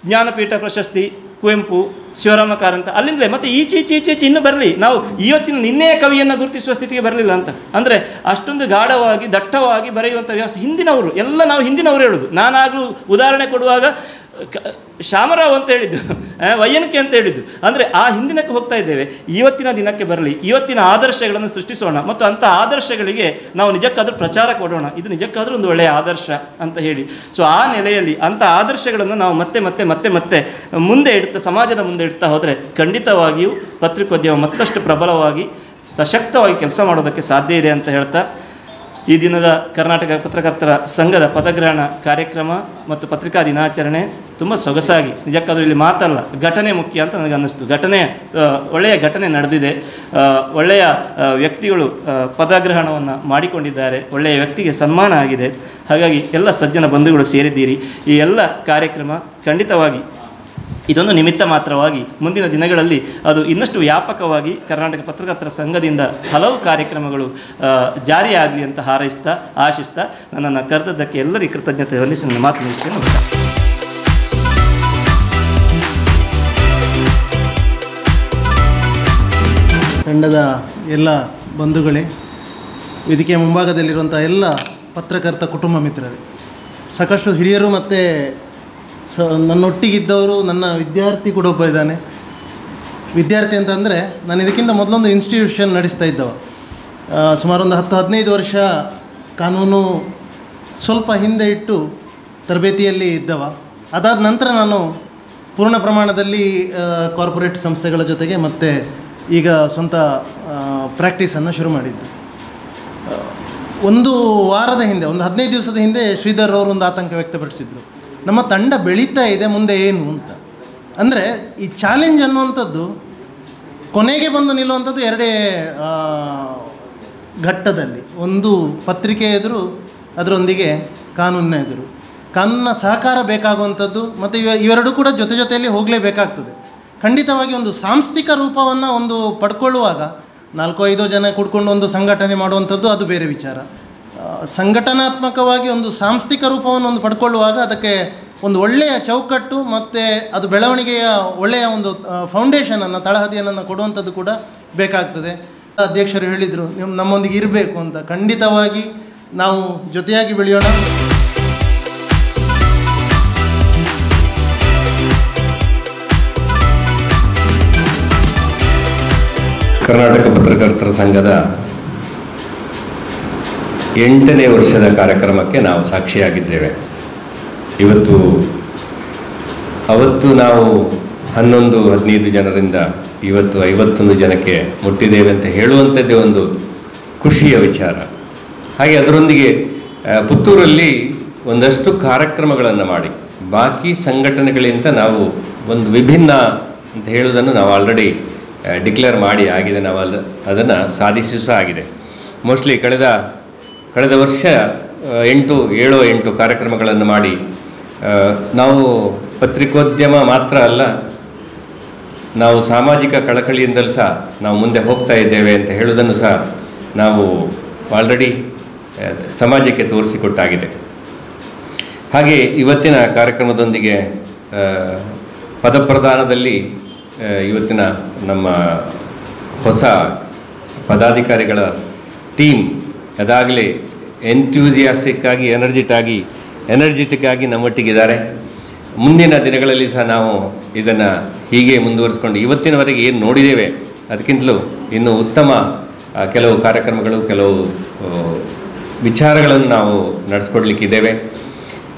ಜ್ಞಾನಪೀಠ ಪ್ರಶಸ್ತಿ, ಕುವೆಂಪು, ಶಿವರಾಮ ಕಾರಂತ, ಅಲ್ಲಿಂದಲೇ ಮತ್ತೆ ಈಚೆ ಇನ್ನೂ ಬರಲಿ. ನಾವು ಇವತ್ತಿನ ನಿನ್ನೆಯ ಕವಿಯನ್ನು ಗುರುತಿಸುವ ಸ್ಥಿತಿಗೆ ಬರಲಿಲ್ಲ ಅಂತ. ಅಂದರೆ ಅಷ್ಟೊಂದು ಗಾಢವಾಗಿ ದಟ್ಟವಾಗಿ ಬರೆಯುವಂಥ ವ್ಯವಸ್ಥೆ ಹಿಂದಿನವರು ಎಲ್ಲ, ನಾವು ಹಿಂದಿನವರು ಹೇಳೋದು. ನಾನಾಗಲೂ ಉದಾಹರಣೆ ಕೊಡುವಾಗ ಶಾಮರಾವ್ ಅಂತ ಹೇಳಿದ್ದು, ವೈಯನ್ಕೆ ಅಂತ ಹೇಳಿದ್ದು. ಅಂದರೆ ಆ ಹಿಂದಿನಕ್ಕೆ ಹೋಗ್ತಾ ಇದ್ದೇವೆ. ಇವತ್ತಿನ ದಿನಕ್ಕೆ ಬರಲಿ, ಇವತ್ತಿನ ಆದರ್ಶಗಳನ್ನು ಸೃಷ್ಟಿಸೋಣ ಮತ್ತು ಅಂಥ ಆದರ್ಶಗಳಿಗೆ ನಾವು ನಿಜಕ್ಕಾದರೂ ಪ್ರಚಾರ ಕೊಡೋಣ. ಇದು ನಿಜಕ್ಕಾದರೂ ಒಂದು ಒಳ್ಳೆಯ ಆದರ್ಶ ಅಂತ ಹೇಳಿ. ಸೊ ಆ ನೆಲೆಯಲ್ಲಿ ಅಂಥ ಆದರ್ಶಗಳನ್ನು ನಾವು ಮತ್ತೆ ಮುಂದೆ ಸಮಾಜದ ಮುಂದೆ ಇಡ್ತಾ ಹೋದರೆ ಖಂಡಿತವಾಗಿಯೂ ಪತ್ರಿಕೋದ್ಯಮ ಮತ್ತಷ್ಟು ಪ್ರಬಲವಾಗಿ ಸಶಕ್ತವಾಗಿ ಕೆಲಸ ಮಾಡೋದಕ್ಕೆ ಸಾಧ್ಯ ಇದೆ ಅಂತ ಹೇಳ್ತಾ ಈ ದಿನದ ಕರ್ನಾಟಕ ಪತ್ರಕರ್ತರ ಸಂಘದ ಪದಗ್ರಹಣ ಕಾರ್ಯಕ್ರಮ ಮತ್ತು ಪತ್ರಿಕಾ ದಿನಾಚರಣೆ ತುಂಬ ಸೊಗಸಾಗಿ, ನಿಜಕ್ಕಾದರೂ ಇಲ್ಲಿ ಮಾತಲ್ಲ, ಘಟನೆ ಮುಖ್ಯ ಅಂತ ನನಗೆ ಅನ್ನಿಸ್ತು. ಒಳ್ಳೆಯ ಘಟನೆ ನಡೆದಿದೆ. ಒಳ್ಳೆಯ ವ್ಯಕ್ತಿಗಳು ಪದಗ್ರಹಣವನ್ನು ಮಾಡಿಕೊಂಡಿದ್ದಾರೆ. ಒಳ್ಳೆಯ ವ್ಯಕ್ತಿಗೆ ಸನ್ಮಾನ ಆಗಿದೆ. ಹಾಗಾಗಿ ಎಲ್ಲ ಸಜ್ಜನ ಬಂಧುಗಳು ಸೇರಿದ್ದೀರಿ. ಈ ಎಲ್ಲ ಕಾರ್ಯಕ್ರಮ ಖಂಡಿತವಾಗಿ ಇದೊಂದು ನಿಮಿತ್ತ ಮಾತ್ರವಾಗಿ ಮುಂದಿನ ದಿನಗಳಲ್ಲಿ ಅದು ಇನ್ನಷ್ಟು ವ್ಯಾಪಕವಾಗಿ ಕರ್ನಾಟಕ ಪತ್ರಕರ್ತರ ಸಂಘದಿಂದ ಹಲವು ಕಾರ್ಯಕ್ರಮಗಳು ಜಾರಿಯಾಗಲಿ ಅಂತ ಹಾರೈಸ್ತಾ ಆಶಿಸ್ತಾ ನನ್ನನ್ನು ಕರೆದದ್ದಕ್ಕೆ ಎಲ್ಲರಿಗೂ ಕೃತಜ್ಞತೆ ಸಲ್ಲಿಸಿ ನನ್ನ ಮಾತು ಮುಗಿಸ್ತೇನೆ. ತಂಡದ ಎಲ್ಲ ಬಂಧುಗಳೇ, ವೇದಿಕೆಯ ಮುಂಭಾಗದಲ್ಲಿರುವಂಥ ಎಲ್ಲ ಪತ್ರಕರ್ತ ಕುಟುಂಬ ಮಿತ್ರರೇ, ಸಾಕಷ್ಟು ಹಿರಿಯರು ಮತ್ತು ನನ್ನೊಟ್ಟಿಗಿದ್ದವರು, ನನ್ನ ವಿದ್ಯಾರ್ಥಿ ಕೂಡ ಒಬ್ಬ ಇದ್ದಾನೆ. ವಿದ್ಯಾರ್ಥಿ ಅಂತಂದರೆ ನಾನು ಇದಕ್ಕಿಂತ ಮೊದಲೊಂದು ಇನ್ಸ್ಟಿಟ್ಯೂಷನ್ ನಡೆಸ್ತಾ ಇದ್ದವ. ಸುಮಾರು ಒಂದು 10-15 ವರ್ಷ ಕಾನೂನು ಸ್ವಲ್ಪ ಹಿಂದೆ ಇಟ್ಟು ತರಬೇತಿಯಲ್ಲಿ ಇದ್ದವ. ಅದಾದ ನಂತರ ನಾನು ಪೂರ್ಣ ಪ್ರಮಾಣದಲ್ಲಿ ಕಾರ್ಪೊರೇಟ್ ಸಂಸ್ಥೆಗಳ ಜೊತೆಗೆ ಮತ್ತು ಈಗ ಸ್ವಂತ ಪ್ರಾಕ್ಟೀಸನ್ನು ಶುರು ಮಾಡಿದ್ದು. ಒಂದು ವಾರದ ಹಿಂದೆ, ಒಂದು 15 ದಿವಸದ ಹಿಂದೆ ಶ್ರೀಧರ್ ಅವರು ಒಂದು ಆತಂಕ ವ್ಯಕ್ತಪಡಿಸಿದರು, ನಮ್ಮ ತಂಡ ಬೆಳೀತಾ ಇದೆ, ಮುಂದೆ ಏನು ಅಂತ. ಅಂದರೆ ಈ ಚಾಲೆಂಜ್ ಅನ್ನುವಂಥದ್ದು ಕೊನೆಗೆ ಬಂದು ನಿಲ್ಲುವಂಥದ್ದು ಎರಡೇ ಘಟ್ಟದಲ್ಲಿ. ಒಂದು ಪತ್ರಿಕೆ ಎದುರು, ಅದರೊಂದಿಗೆ ಕಾನೂನಿನ ಎದುರು. ಕಾನೂನಿನ ಸಹಕಾರ ಬೇಕಾಗುವಂಥದ್ದು ಮತ್ತು ಇವೆರಡೂ ಕೂಡ ಜೊತೆಯಲ್ಲಿ ಹೋಗಲೇಬೇಕಾಗ್ತದೆ. ಖಂಡಿತವಾಗಿ ಒಂದು ಸಾಂಸ್ಥಿಕ ರೂಪವನ್ನು ಒಂದು ಪಡ್ಕೊಳ್ಳುವಾಗ 4-5 ಜನ ಕೂಡ್ಕೊಂಡು ಒಂದು ಸಂಘಟನೆ ಮಾಡುವಂಥದ್ದು ಅದು ಬೇರೆ ವಿಚಾರ. ಸಂಘಟನಾತ್ಮಕವಾಗಿ ಒಂದು ಸಾಂಸ್ಥಿಕ ರೂಪವನ್ನು ಒಂದು ಪಡ್ಕೊಳ್ಳುವಾಗ ಅದಕ್ಕೆ ಒಂದು ಒಳ್ಳೆಯ ಚೌಕಟ್ಟು ಮತ್ತು ಅದು ಬೆಳವಣಿಗೆಯ ಒಳ್ಳೆಯ ಒಂದು ಫೌಂಡೇಶನನ್ನು, ತಳಹದಿಯನ್ನು ಕೊಡುವಂಥದ್ದು ಕೂಡ ಬೇಕಾಗ್ತದೆ. ಅಧ್ಯಕ್ಷರು ಹೇಳಿದರು, ನೀವು ನಮ್ಮೊಂದಿಗೆ ಇರಬೇಕು ಅಂತ. ಖಂಡಿತವಾಗಿ ನಾವು ಜೊತೆಯಾಗಿ ಬೆಳೆಯೋಣ. ಕರ್ನಾಟಕ ಪತ್ರಕರ್ತರ ಸಂಘದ 8ನೇ ವರ್ಷದ ಕಾರ್ಯಕ್ರಮಕ್ಕೆ ನಾವು ಸಾಕ್ಷಿಯಾಗಿದ್ದೇವೆ. ಅವತ್ತು ನಾವು 11-15 ಜನರಿಂದ ಇವತ್ತು 51 ಜನಕ್ಕೆ ಮುಟ್ಟಿದ್ದೇವೆ ಅಂತ ಹೇಳುವಂಥದ್ದೇ ಒಂದು ಖುಷಿಯ ವಿಚಾರ. ಹಾಗೆ ಅದರೊಂದಿಗೆ ಪುತ್ತೂರಲ್ಲಿ ಒಂದಷ್ಟು ಕಾರ್ಯಕ್ರಮಗಳನ್ನು ಮಾಡಿ ಬಾಕಿ ಸಂಘಟನೆಗಳಿಂದ ನಾವು ಒಂದು ವಿಭಿನ್ನ ಅಂತ ಹೇಳುವುದನ್ನು ನಾವು ಆಲ್ರೆಡಿ ಡಿಕ್ಲೇರ್ ಮಾಡಿ ಆಗಿದೆ. ನಾವು ಅದನ್ನು ಸಾಧಿಸಿ ಸಹ ಆಗಿದೆ. ಮೋಸ್ಟ್ಲಿ ಕಳೆದ ವರ್ಷ 7-8 ಕಾರ್ಯಕ್ರಮಗಳನ್ನು ಮಾಡಿ ನಾವು ಪತ್ರಿಕೋದ್ಯಮ ಮಾತ್ರ ಅಲ್ಲ, ನಾವು ಸಾಮಾಜಿಕ ಕಳಕಳಿಯಿಂದಲೂ ಸಹ ನಾವು ಮುಂದೆ ಹೋಗ್ತಾ ಇದ್ದೇವೆ ಅಂತ ಹೇಳುವುದನ್ನು ಸಹ ನಾವು ಆಲ್ರೆಡಿ ಸಮಾಜಕ್ಕೆ ತೋರಿಸಿಕೊಟ್ಟಾಗಿದೆ. ಹಾಗೆ ಇವತ್ತಿನ ಕಾರ್ಯಕ್ರಮದೊಂದಿಗೆ ಪದಪ್ರದಾನದಲ್ಲಿ ಇವತ್ತಿನ ನಮ್ಮ ಹೊಸ ಪದಾಧಿಕಾರಿಗಳ ಟೀಮ್ ಅದಾಗಲೇ ಎಂಥ್ಯೂಸಿಯಾಸ್ಟಿಕ್ ಆಗಿ ಎನರ್ಜಿಟಿಕ್ ಆಗಿ ನಮ್ಮೊಟ್ಟಿಗಿದ್ದಾರೆ. ಮುಂದಿನ ದಿನಗಳಲ್ಲಿ ಸಹ ನಾವು ಇದನ್ನು ಹೀಗೆ ಮುಂದುವರಿಸ್ಕೊಂಡು ಇವತ್ತಿನವರೆಗೆ ಏನು ನೋಡಿದ್ದೇವೆ ಅದಕ್ಕಿಂತಲೂ ಇನ್ನೂ ಉತ್ತಮ ಕೆಲವು ಕಾರ್ಯಕ್ರಮಗಳು, ಕೆಲವು ವಿಚಾರಗಳನ್ನು ನಾವು ನಡೆಸ್ಕೊಡ್ಲಿಕ್ಕಿದ್ದೇವೆ.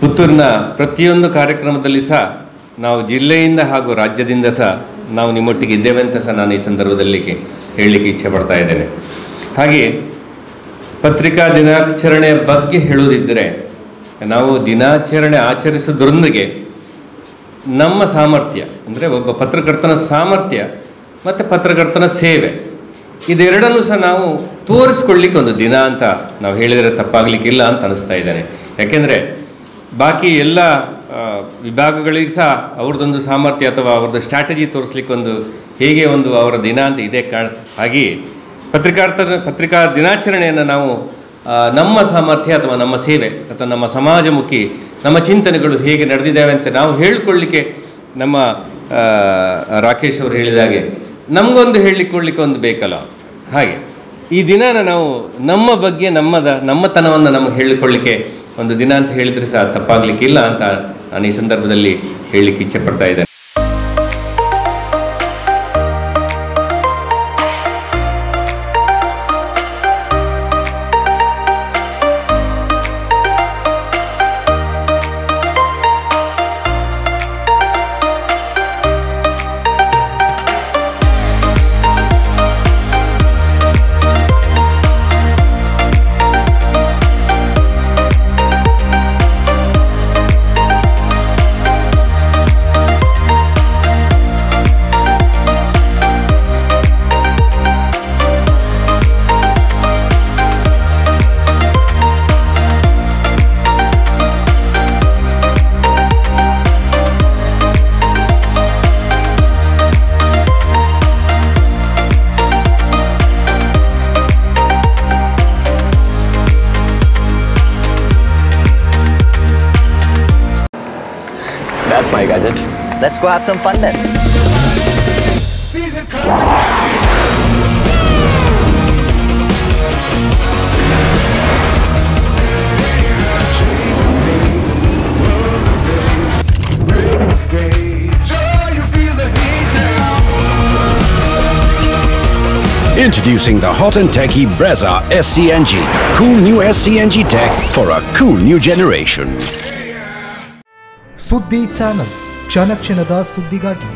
ಪುತ್ತೂರಿನ ಪ್ರತಿಯೊಂದು ಕಾರ್ಯಕ್ರಮದಲ್ಲಿ ಸಹ ನಾವು ಜಿಲ್ಲೆಯಿಂದ ಹಾಗೂ ರಾಜ್ಯದಿಂದ ಸಹ ನಾವು ನಿಮ್ಮೊಟ್ಟಿಗೆ ಇದ್ದೇವೆ ಅಂತ ಸಹ ನಾನು ಈ ಸಂದರ್ಭದಲ್ಲಿ ಹೇಳಲಿಕ್ಕೆ ಇಚ್ಛೆ ಪಡ್ತಾ ಇದ್ದೇನೆ. ಹಾಗೆ ಪತ್ರಿಕಾ ದಿನಾಚರಣೆಯ ಬಗ್ಗೆ ಹೇಳುವುದಿದ್ದರೆ, ನಾವು ದಿನಾಚರಣೆ ಆಚರಿಸೋದ್ರೊಂದಿಗೆ ನಮ್ಮ ಸಾಮರ್ಥ್ಯ ಅಂದರೆ ಒಬ್ಬ ಪತ್ರಕರ್ತನ ಸಾಮರ್ಥ್ಯ ಮತ್ತು ಪತ್ರಕರ್ತನ ಸೇವೆ ಇದೆರಡನ್ನೂ ಸಹ ನಾವು ತೋರಿಸ್ಕೊಳ್ಳಿಕ್ಕೆ ಒಂದು ದಿನ ಅಂತ ನಾವು ಹೇಳಿದರೆ ತಪ್ಪಾಗಲಿಕ್ಕಿಲ್ಲ ಅಂತ ಅನಿಸ್ತಾ ಇದ್ದೇನೆ. ಯಾಕೆಂದರೆ ಬಾಕಿ ಎಲ್ಲ ವಿಭಾಗಗಳಿಗೆ ಸಹ ಅವ್ರದ್ದೊಂದು ಸಾಮರ್ಥ್ಯ ಅಥವಾ ಅವ್ರದ್ದು ಸ್ಟ್ರಾಟಜಿ ತೋರಿಸ್ಲಿಕ್ಕೆ ಹೇಗೆ ಅವರ ದಿನ ಅಂತ ಇದೆ. ಹಾಗೆಯೇ ಪತ್ರಿಕಾ ದಿನಾಚರಣೆಯನ್ನು ನಾವು ನಮ್ಮ ಸಾಮರ್ಥ್ಯ ಅಥವಾ ನಮ್ಮ ಸೇವೆ ಅಥವಾ ನಮ್ಮ ಸಮಾಜಮುಖಿ ನಮ್ಮ ಚಿಂತನೆಗಳು ಹೇಗೆ ನಡೆದಿದ್ದಾವೆ ಅಂತ ನಾವು ಹೇಳಿಕೊಳ್ಳಿಕ್ಕೆ ನಮ್ಮ ರಾಕೇಶ್ ಅವರು ಹೇಳಿದಾಗೆ ನಮಗೊಂದು ಹೇಳಿಕೊಳ್ಳಿಕ್ಕೆ ಒಂದು ಬೇಕಲ್ಲ. ಹಾಗೆ ಈ ದಿನಾನ ನಾವು ನಮ್ಮ ಬಗ್ಗೆ ನಮ್ಮತನವನ್ನು ನಮಗೆ ಹೇಳಿಕೊಳ್ಳಿಕ್ಕೆ ಒಂದು ದಿನ ಅಂತ ಹೇಳಿದರೆ ಸಹ ತಪ್ಪಾಗಲಿಕ್ಕಿಲ್ಲ ಅಂತ ನಾನು ಈ ಸಂದರ್ಭದಲ್ಲಿ ಹೇಳಲಿಕ್ಕೆ ಇಚ್ಛೆ ಪಡ್ತಾ ಇದ್ದೇನೆ. Let's go have some fun then. Introducing the hot and techy Brezza SCNG. Cool new SCNG tech for a cool new generation. ಸುದ್ದಿ ಚಾನಲ್ ಕ್ಷಣ ಕ್ಷಣದ ಸುದ್ದಿಗಾಗಿ